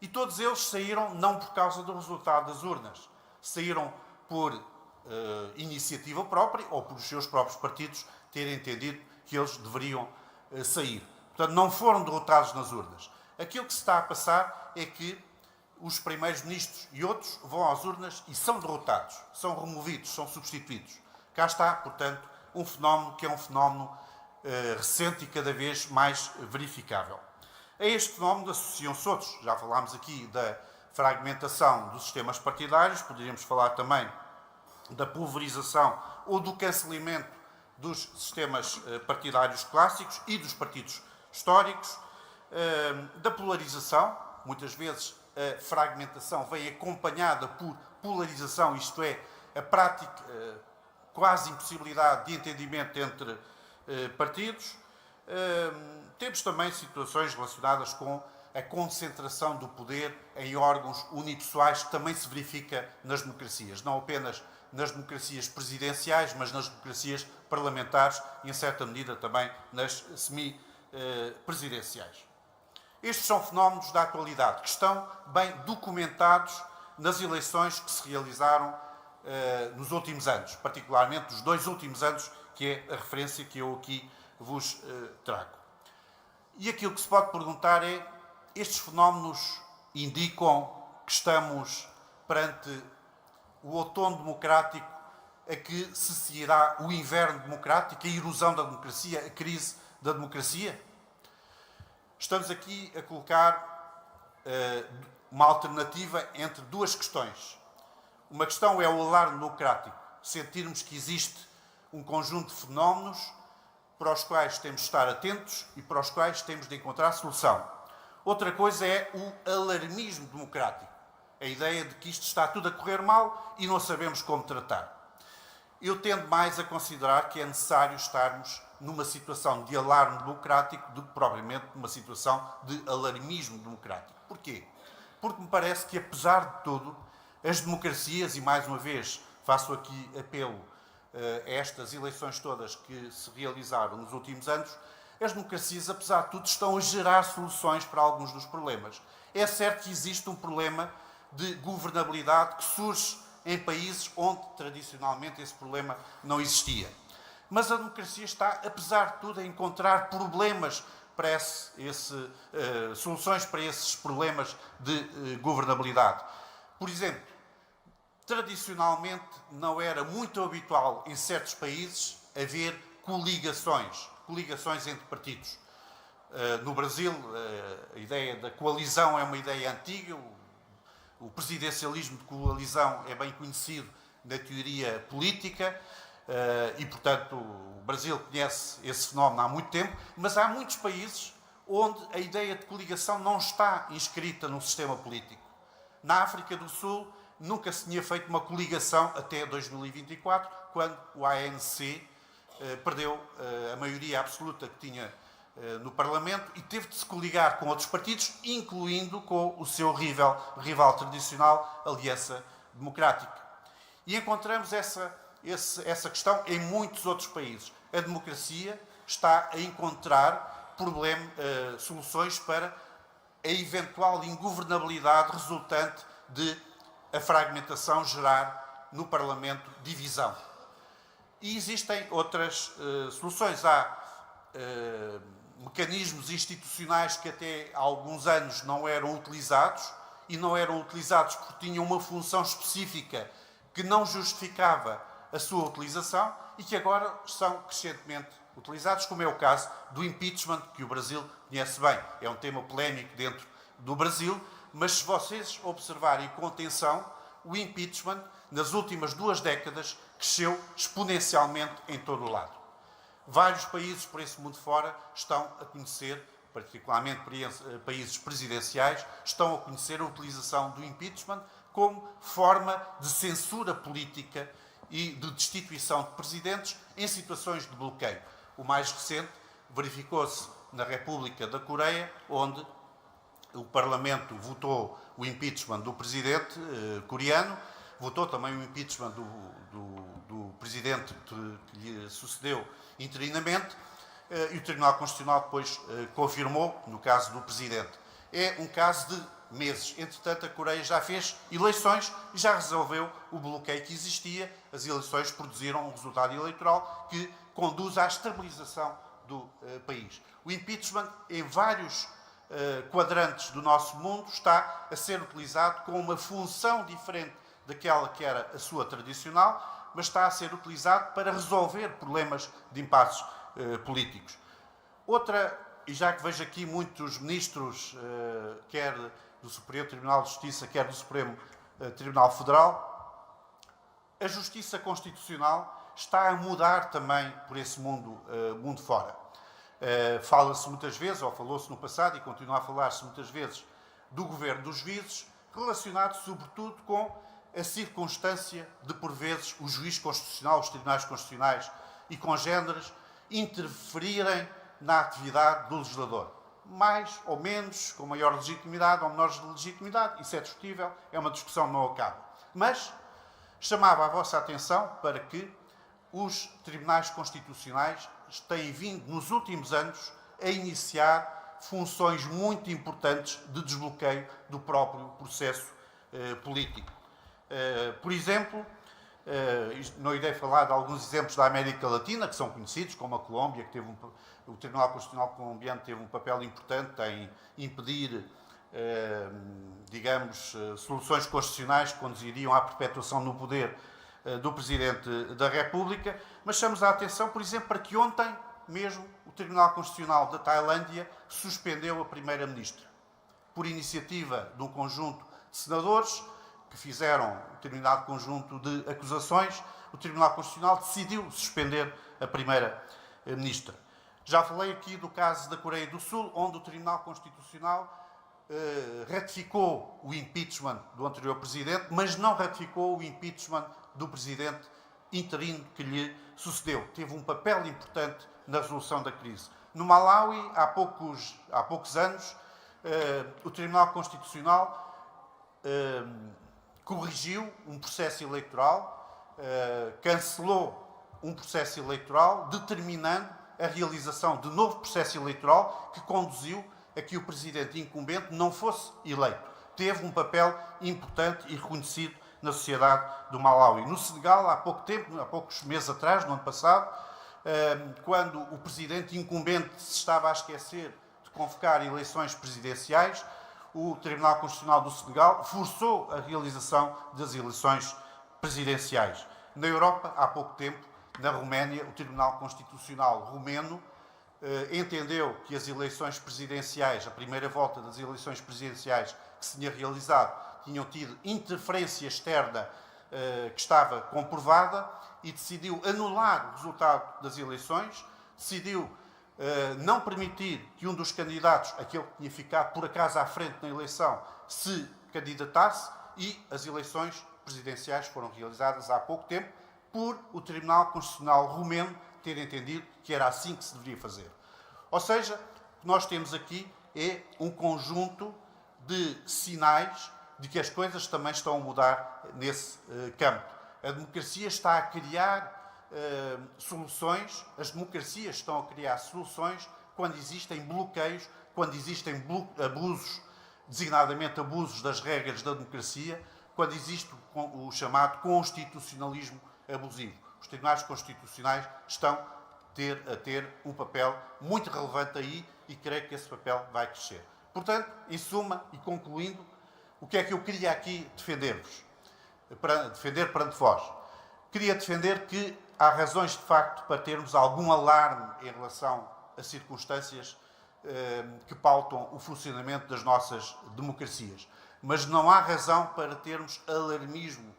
E todos eles saíram não por causa do resultado das urnas, saíram por iniciativa própria ou por os seus próprios partidos terem entendido que eles deveriam sair. Portanto, não foram derrotados nas urnas. Aquilo que se está a passar é que os primeiros-ministros e outros vão às urnas e são derrotados, são removidos, são substituídos. Cá está, portanto, um fenómeno que é um fenómeno recente e cada vez mais verificável. A este fenómeno associam-se outros. Já falámos aqui da fragmentação dos sistemas partidários, poderíamos falar também da pulverização ou do cancelamento dos sistemas partidários clássicos e dos partidos históricos, da polarização. Muitas vezes a fragmentação vem acompanhada por polarização, isto é, a prática, quase impossibilidade de entendimento entre partidos. Temos também situações relacionadas com a concentração do poder em órgãos unipessoais, que também se verifica nas democracias, não apenas nas democracias presidenciais, mas nas democracias parlamentares e, em certa medida, também nas semi-presidenciais. Estes são fenómenos da atualidade, que estão bem documentados nas eleições que se realizaram nos últimos anos, particularmente nos 2 últimos anos, que é a referência que eu aqui vos trago. E aquilo que se pode perguntar é: estes fenómenos indicam que estamos perante o outono democrático a que se seguirá o inverno democrático, a erosão da democracia, a crise da democracia? Estamos aqui a colocar uma alternativa entre 2 questões. Uma questão é o alarme democrático, sentirmos que existe um conjunto de fenómenos para os quais temos de estar atentos e para os quais temos de encontrar solução. Outra coisa é o alarmismo democrático, a ideia de que isto está tudo a correr mal e não sabemos como tratar. Eu tendo mais a considerar que é necessário estarmos numa situação de alarme democrático do que propriamente numa situação de alarmismo democrático. Porquê? Porque me parece que, apesar de tudo, as democracias, e mais uma vez faço aqui apelo a estas eleições todas que se realizaram nos últimos anos, as democracias, apesar de tudo, estão a gerar soluções para alguns dos problemas. É certo que existe um problema de governabilidade que surge em países onde tradicionalmente esse problema não existia. Mas a democracia está, apesar de tudo, a encontrar problemas para soluções para esses problemas de governabilidade. Por exemplo, tradicionalmente não era muito habitual em certos países haver coligações entre partidos. No Brasil, a ideia da coalizão é uma ideia antiga, o presidencialismo de coalizão é bem conhecido na teoria política e, portanto, o Brasil conhece esse fenómeno há muito tempo, mas há muitos países onde a ideia de coligação não está inscrita no sistema político. Na África do Sul, nunca se tinha feito uma coligação até 2024, quando o ANC perdeu a maioria absoluta que tinha no Parlamento e teve de se coligar com outros partidos, incluindo com o seu rival tradicional, Aliança Democrática. E encontramos essa questão em muitos outros países. A democracia está a encontrar soluções para a eventual ingovernabilidade resultante de a fragmentação gerar no Parlamento divisão. E existem outras soluções. Há mecanismos institucionais que até há alguns anos não eram utilizados, e não eram utilizados porque tinham uma função específica que não justificava a sua utilização e que agora são crescentemente utilizados, como é o caso do impeachment, que o Brasil conhece bem. É um tema polémico dentro do Brasil, mas se vocês observarem com atenção, o impeachment, nas últimas 2 décadas, cresceu exponencialmente em todo o lado. Vários países por esse mundo fora estão a conhecer, particularmente países presidenciais, estão a conhecer a utilização do impeachment como forma de censura política e de destituição de presidentes em situações de bloqueio. O mais recente verificou-se na República da Coreia, onde o Parlamento votou o impeachment do presidente coreano, votou também o impeachment do presidente que lhe sucedeu interinamente, e o Tribunal Constitucional depois confirmou, no caso do presidente. É um caso de meses. Entretanto, a Coreia já fez eleições e já resolveu o bloqueio que existia. As eleições produziram um resultado eleitoral que conduz à estabilização do país. O impeachment, em vários quadrantes do nosso mundo, está a ser utilizado com uma função diferente daquela que era a sua tradicional, mas está a ser utilizado para resolver problemas de impasses políticos. Outra, e já que vejo aqui muitos ministros, quer do Superior Tribunal de Justiça, quer do Supremo Tribunal Federal, a justiça constitucional está a mudar também por esse mundo fora. Fala-se muitas vezes, ou falou-se no passado, e continua a falar-se muitas vezes, do governo dos juízes, relacionado sobretudo com a circunstância de, por vezes, o juiz constitucional, os tribunais constitucionais e congêneres interferirem na atividade do legislador. Mais ou menos, com maior legitimidade ou menor legitimidade, isso é discutível, é uma discussão que não acaba. Mas chamava a vossa atenção para que os tribunais constitucionais têm vindo, nos últimos anos, a iniciar funções muito importantes de desbloqueio do próprio processo político. Por exemplo, não irei falar de alguns exemplos da América Latina, que são conhecidos, como a Colômbia, que o Tribunal Constitucional colombiano teve um papel importante em impedir, digamos, soluções constitucionais que conduziriam à perpetuação no poder do Presidente da República, mas chamamos a atenção, por exemplo, para que ontem mesmo o Tribunal Constitucional da Tailândia suspendeu a Primeira-Ministra, por iniciativa de um conjunto de senadores que fizeram um determinado conjunto de acusações. O Tribunal Constitucional decidiu suspender a Primeira-Ministra. Já falei aqui do caso da Coreia do Sul, onde o Tribunal Constitucional ratificou o impeachment do anterior Presidente, mas não ratificou o impeachment do Presidente interino que lhe sucedeu. Teve um papel importante na resolução da crise. No Malawi, há poucos anos, o Tribunal Constitucional corrigiu um processo eleitoral, cancelou um processo eleitoral, determinando a realização de novo processo eleitoral que conduziu a que o presidente incumbente não fosse eleito. Teve um papel importante e reconhecido na sociedade do Malawi. No Senegal, há pouco tempo, há poucos meses atrás, no ano passado, quando o presidente incumbente se estava a esquecer de convocar eleições presidenciais, o Tribunal Constitucional do Senegal forçou a realização das eleições presidenciais. Na Europa, há pouco tempo, na Roménia, o Tribunal Constitucional romeno entendeu que as eleições presidenciais, a primeira volta das eleições presidenciais que se tinha realizado, tinham tido interferência externa que estava comprovada e decidiu anular o resultado das eleições, decidiu não permitir que um dos candidatos, aquele que tinha ficado por acaso à frente na eleição, se candidatasse e as eleições presidenciais foram realizadas há pouco tempo por o Tribunal Constitucional romeno ter entendido que era assim que se deveria fazer. Ou seja, o que nós temos aqui é um conjunto de sinais de que as coisas também estão a mudar nesse campo. A democracia está a criar soluções, as democracias estão a criar soluções quando existem bloqueios, quando existem abusos, designadamente abusos das regras da democracia, quando existe o chamado constitucionalismo abusivo. Os tribunais constitucionais estão a ter um papel muito relevante aí e creio que esse papel vai crescer. Portanto, em suma e concluindo, o que é que eu queria aqui defender-vos? Defender perante vós. Queria defender que há razões de facto para termos algum alarme em relação a circunstâncias que pautam o funcionamento das nossas democracias. Mas não há razão para termos alarmismo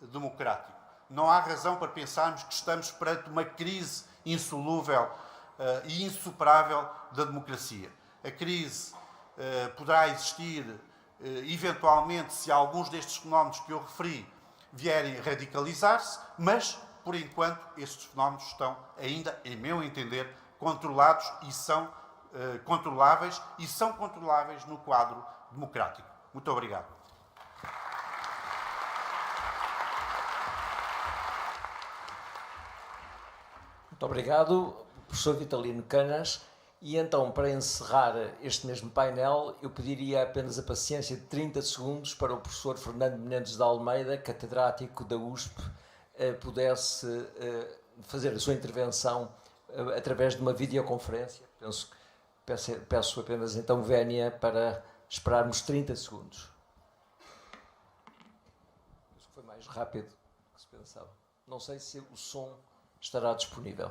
democrático. Não há razão para pensarmos que estamos perante uma crise insolúvel e insuperável da democracia. A crise poderá existir eventualmente se alguns destes fenómenos que eu referi vierem radicalizar-se, mas, por enquanto, estes fenómenos estão ainda, em meu entender, controlados e são controláveis no quadro democrático. Muito obrigado. Muito obrigado, professor Vitalino Canas. E então, para encerrar este mesmo painel, eu pediria apenas a paciência de 30 segundos para o professor Fernando Menezes de Almeida, catedrático da USP, pudesse fazer a sua intervenção através de uma videoconferência. Peço apenas então vénia para esperarmos 30 segundos. Isso foi mais rápido do que se pensava. Não sei se o som estará disponível.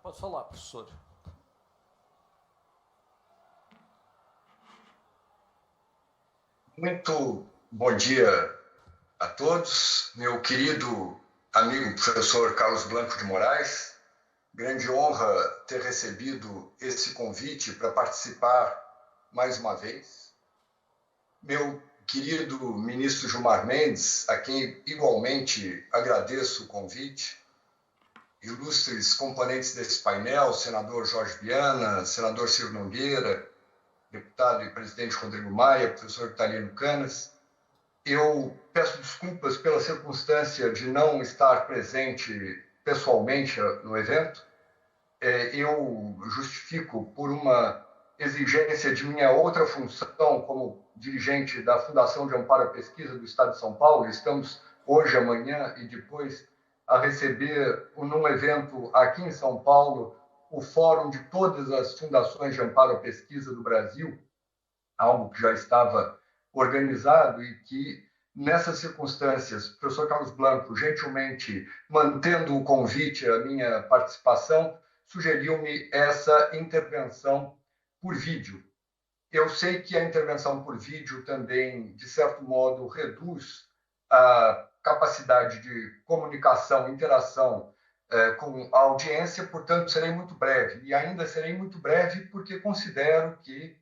Pode falar, professor. Muito bom dia a todos. Meu querido amigo professor Carlos Blanco de Moraes, grande honra ter recebido esse convite para participar mais uma vez. Meu querido ministro Gilmar Mendes, a quem igualmente agradeço o convite, ilustres componentes desse painel, senador Jorge Viana, senador Ciro Nogueira, deputado e presidente Rodrigo Maia, professor Vitalino Canas. Eu peço desculpas pela circunstância de não estar presente pessoalmente no evento. Eu justifico por uma exigência de minha outra função como dirigente da Fundação de Amparo à Pesquisa do Estado de São Paulo. Estamos hoje, amanhã e depois a receber, num evento aqui em São Paulo, o fórum de todas as fundações de amparo à pesquisa do Brasil, algo que já estava organizado e que, nessas circunstâncias, o professor Carlos Blanco, gentilmente mantendo o convite à minha participação, sugeriu-me essa intervenção por vídeo. Eu sei que a intervenção por vídeo também, de certo modo, reduz a capacidade de comunicação, interação com a audiência, portanto, serei muito breve. E ainda serei muito breve porque considero que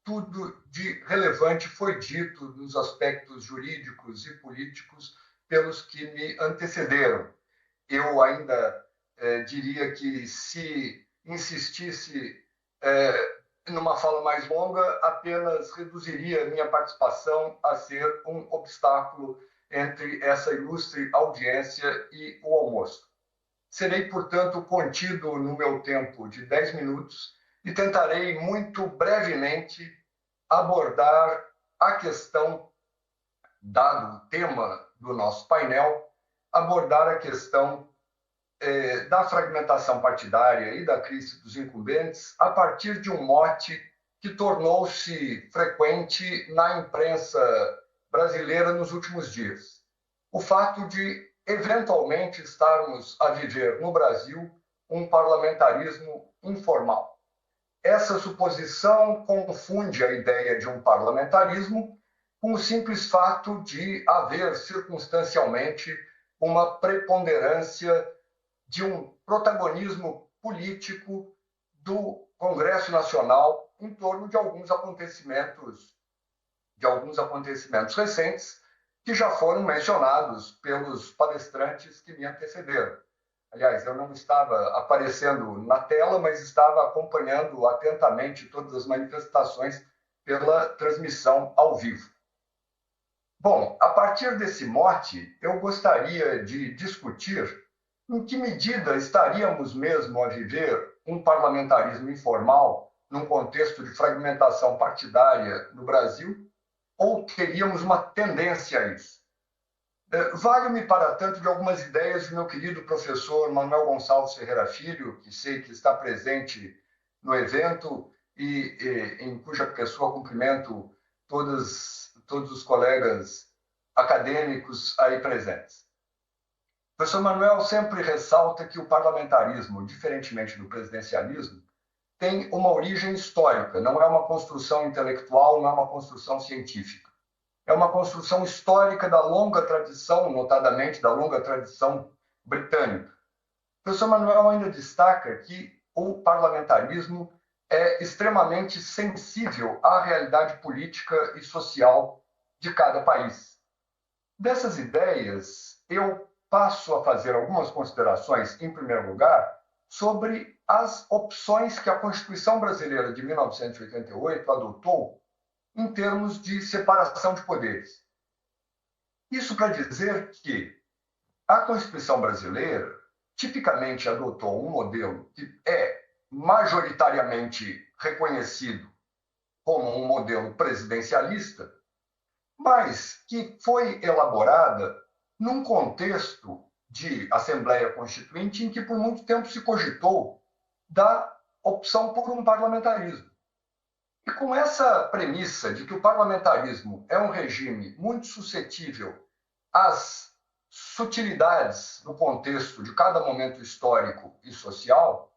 tudo de relevante foi dito nos aspectos jurídicos e políticos pelos que me antecederam. Eu ainda diria que, se insistisse numa fala mais longa, apenas reduziria minha participação a ser um obstáculo entre essa ilustre audiência e o almoço. Serei, portanto, contido no meu tempo de 10 minutos e tentarei muito brevemente abordar a questão, dado o tema do nosso painel, abordar a questão da fragmentação partidária e da crise dos incumbentes a partir de um mote que tornou-se frequente na imprensa brasileira nos últimos dias. O fato de, eventualmente, estarmos a viver no Brasil um parlamentarismo informal. Essa suposição confunde a ideia de um parlamentarismo com o simples fato de haver, circunstancialmente, uma preponderância de um protagonismo político do Congresso Nacional em torno de alguns acontecimentos recentes que já foram mencionados pelos palestrantes que me antecederam. Aliás, eu não estava aparecendo na tela, mas estava acompanhando atentamente todas as manifestações pela transmissão ao vivo. Bom, a partir desse mote, eu gostaria de discutir em que medida estaríamos mesmo a viver um parlamentarismo informal num contexto de fragmentação partidária no Brasil, ou teríamos uma tendência a isso. Valho-me, para tanto, de algumas ideias do meu querido professor Manuel Gonçalves Ferreira Filho, que sei que está presente no evento e em cuja pessoa cumprimento todos os colegas acadêmicos aí presentes. O professor Manuel sempre ressalta que o parlamentarismo, diferentemente do presidencialismo, tem uma origem histórica, não é uma construção intelectual, não é uma construção científica. É uma construção histórica da longa tradição, notadamente da longa tradição britânica. O professor Manuel ainda destaca que o parlamentarismo é extremamente sensível à realidade política e social de cada país. Dessas ideias, eu passo a fazer algumas considerações, em primeiro lugar, sobre as opções que a Constituição Brasileira de 1988 adotou em termos de separação de poderes. Isso para dizer que a Constituição Brasileira tipicamente adotou um modelo que é majoritariamente reconhecido como um modelo presidencialista, mas que foi elaborada num contexto de Assembleia Constituinte em que por muito tempo se cogitou da opção por um parlamentarismo. E com essa premissa de que o parlamentarismo é um regime muito suscetível às sutilidades do contexto de cada momento histórico e social,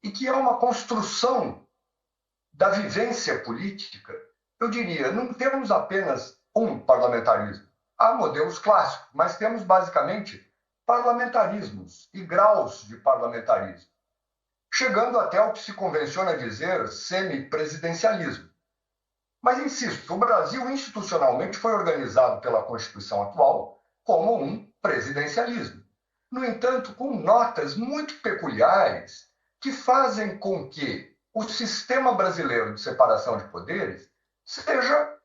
e que é uma construção da vivência política, eu diria, não temos apenas um parlamentarismo. Há modelos clássicos, mas temos basicamente parlamentarismos e graus de parlamentarismo, chegando até o que se convenciona dizer semipresidencialismo. Mas, insisto, o Brasil institucionalmente foi organizado pela Constituição atual como um presidencialismo. No entanto, com notas muito peculiares que fazem com que o sistema brasileiro de separação de poderes seja,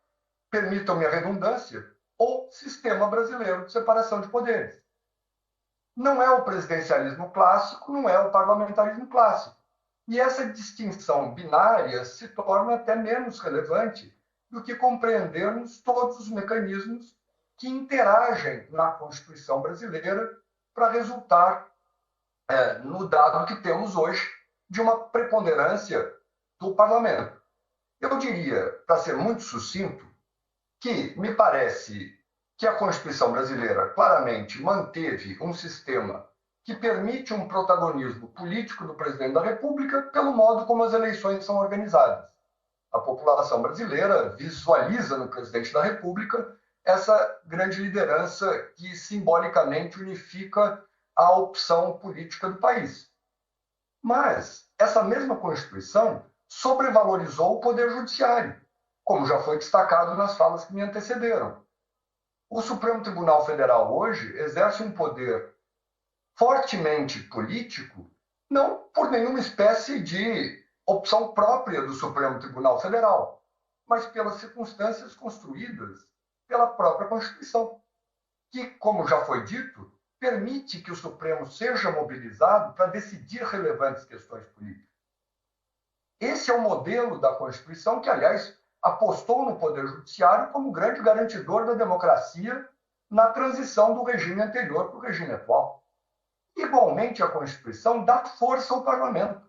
permitam-me a redundância, o sistema brasileiro de separação de poderes. Não é o presidencialismo clássico, não é o parlamentarismo clássico. E essa distinção binária se torna até menos relevante do que compreendermos todos os mecanismos que interagem na Constituição brasileira para resultar no dado que temos hoje de uma preponderância do parlamento. Eu diria, para ser muito sucinto, que me parece que a Constituição brasileira claramente manteve um sistema que permite um protagonismo político do presidente da República pelo modo como as eleições são organizadas. A população brasileira visualiza no presidente da República essa grande liderança que simbolicamente unifica a opção política do país. Mas essa mesma Constituição sobrevalorizou o Poder Judiciário, como já foi destacado nas falas que me antecederam. O Supremo Tribunal Federal hoje exerce um poder fortemente político, não por nenhuma espécie de opção própria do Supremo Tribunal Federal, mas pelas circunstâncias construídas pela própria Constituição, que, como já foi dito, permite que o Supremo seja mobilizado para decidir relevantes questões políticas. Esse é o modelo da Constituição que, aliás, apostou no Poder Judiciário como grande garantidor da democracia na transição do regime anterior para o regime atual. Igualmente, a Constituição dá força ao Parlamento.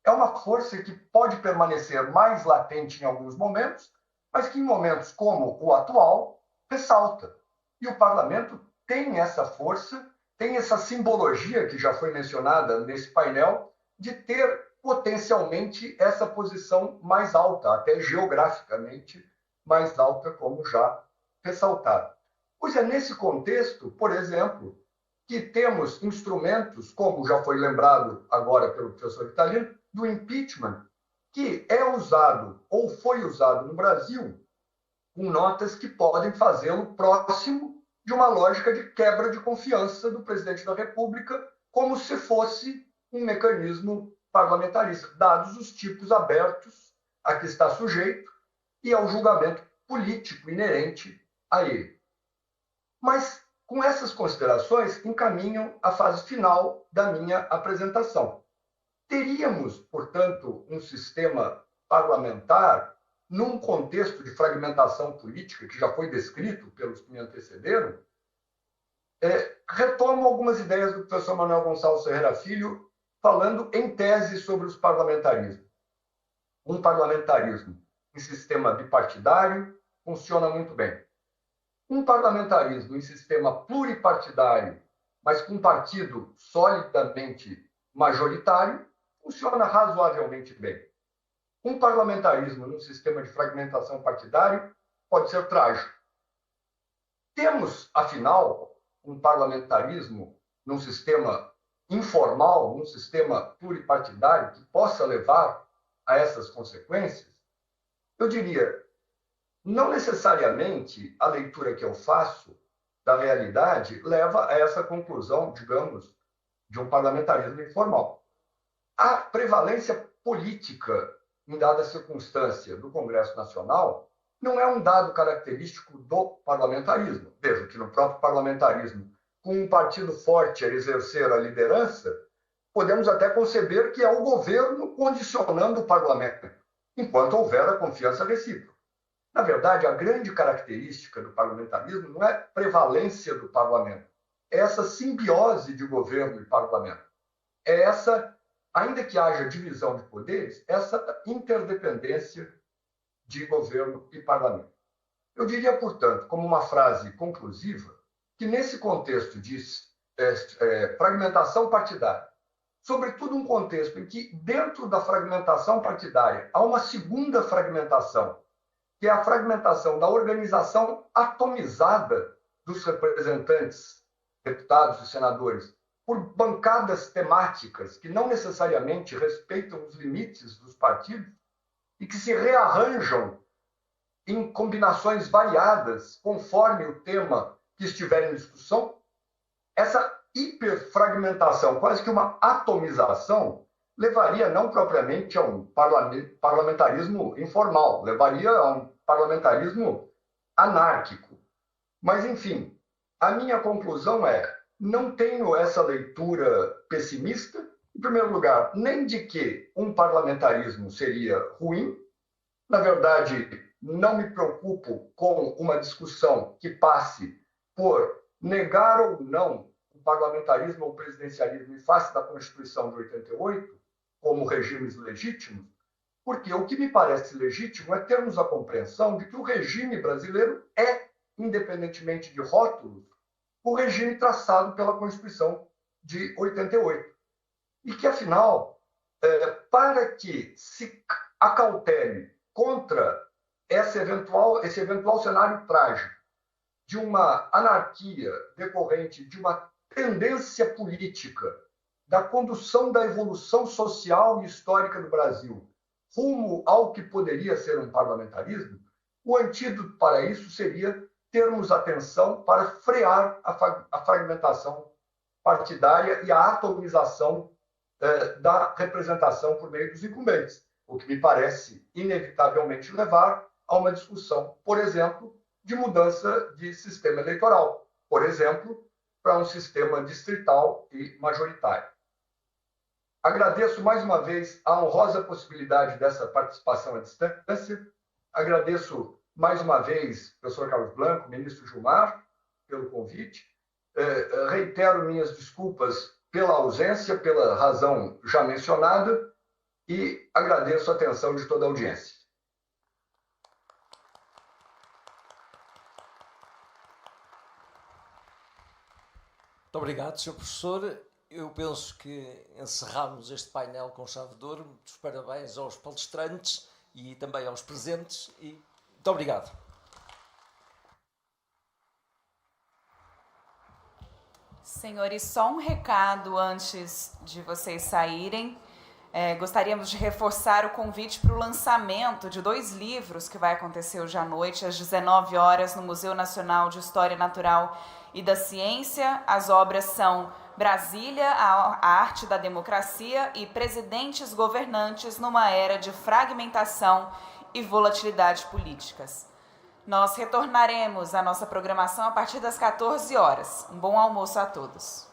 É uma força que pode permanecer mais latente em alguns momentos, mas que em momentos como o atual, ressalta. E o Parlamento tem essa força, tem essa simbologia que já foi mencionada nesse painel, de ter potencialmente essa posição mais alta, até geograficamente mais alta, como já ressaltado. Pois é nesse contexto, por exemplo, que temos instrumentos, como já foi lembrado agora pelo professor Italino, do impeachment, que é usado ou foi usado no Brasil com notas que podem fazê-lo próximo de uma lógica de quebra de confiança do presidente da República, como se fosse um mecanismo parlamentarista, dados os tipos abertos a que está sujeito e ao julgamento político inerente a ele. Mas, com essas considerações, encaminho a fase final da minha apresentação. Teríamos, portanto, um sistema parlamentar num contexto de fragmentação política que já foi descrito pelos que me antecederam. Retomo algumas ideias do professor Manuel Gonçalves Ferreira Filho, falando em tese sobre os parlamentarismos. Um parlamentarismo em sistema bipartidário funciona muito bem. Um parlamentarismo em sistema pluripartidário, mas com partido solidamente majoritário, funciona razoavelmente bem. Um parlamentarismo num sistema de fragmentação partidário pode ser trágico. Temos, afinal, um parlamentarismo num sistema informal, num sistema pluripartidário que possa levar a essas consequências? Eu diria, não necessariamente a leitura que eu faço da realidade leva a essa conclusão, digamos, de um parlamentarismo informal. A prevalência política, em dada circunstância, do Congresso Nacional, não é um dado característico do parlamentarismo. Veja que no próprio parlamentarismo, com um partido forte a exercer a liderança, podemos até conceber que é o governo condicionando o parlamento, enquanto houver a confiança recíproca. Na verdade, a grande característica do parlamentarismo não é prevalência do parlamento, é essa simbiose de governo e parlamento. É essa, ainda que haja divisão de poderes, essa interdependência de governo e parlamento. Eu diria, portanto, como uma frase conclusiva, que nesse contexto de fragmentação partidária, sobretudo um contexto em que, dentro da fragmentação partidária, há uma segunda fragmentação, que é a fragmentação da organização atomizada dos representantes, deputados e senadores, por bancadas temáticas que não necessariamente respeitam os limites dos partidos e que se rearranjam em combinações variadas conforme o tema que estiver em discussão. Essa hiperfragmentação, quase que uma atomização, levaria não propriamente a um parlamentarismo informal, levaria a um parlamentarismo anárquico. Mas, enfim, a minha conclusão é: não tenho essa leitura pessimista, em primeiro lugar, nem de que um parlamentarismo seria ruim. Na verdade, não me preocupo com uma discussão que passe por negar ou não o parlamentarismo ou o presidencialismo em face da Constituição de 88 como regimes legítimos, porque o que me parece legítimo é termos a compreensão de que o regime brasileiro é, independentemente de rótulos, o regime traçado pela Constituição de 88. E que, afinal, para que se acautele contra esse eventual cenário trágico de uma anarquia decorrente de uma tendência política da condução da evolução social e histórica do Brasil rumo ao que poderia ser um parlamentarismo, o antídoto para isso seria termos atenção para frear a fragmentação partidária e a atomização da representação por meio dos incumbentes, o que me parece inevitavelmente levar a uma discussão, por exemplo, de mudança de sistema eleitoral, por exemplo, para um sistema distrital e majoritário. Agradeço mais uma vez a honrosa possibilidade dessa participação à distância. Agradeço mais uma vez, professor Carlos Blanco, ministro Gilmar, pelo convite. Reitero minhas desculpas pela ausência, pela razão já mencionada, e agradeço a atenção de toda a audiência. Muito obrigado, Sr. Professor. Eu penso que encerramos este painel com chave de ouro. Muitos parabéns aos palestrantes e também aos presentes. E muito obrigado. Senhores, só um recado antes de vocês saírem. Gostaríamos de reforçar o convite para o lançamento de 2 livros que vai acontecer hoje à noite, às 19 horas, no Museu Nacional de História Natural e da Ciência. As obras são Brasília, a Arte da Democracia e Presidentes Governantes numa Era de Fragmentação e Volatilidade Políticas. Nós retornaremos à nossa programação a partir das 14 horas. Um bom almoço a todos.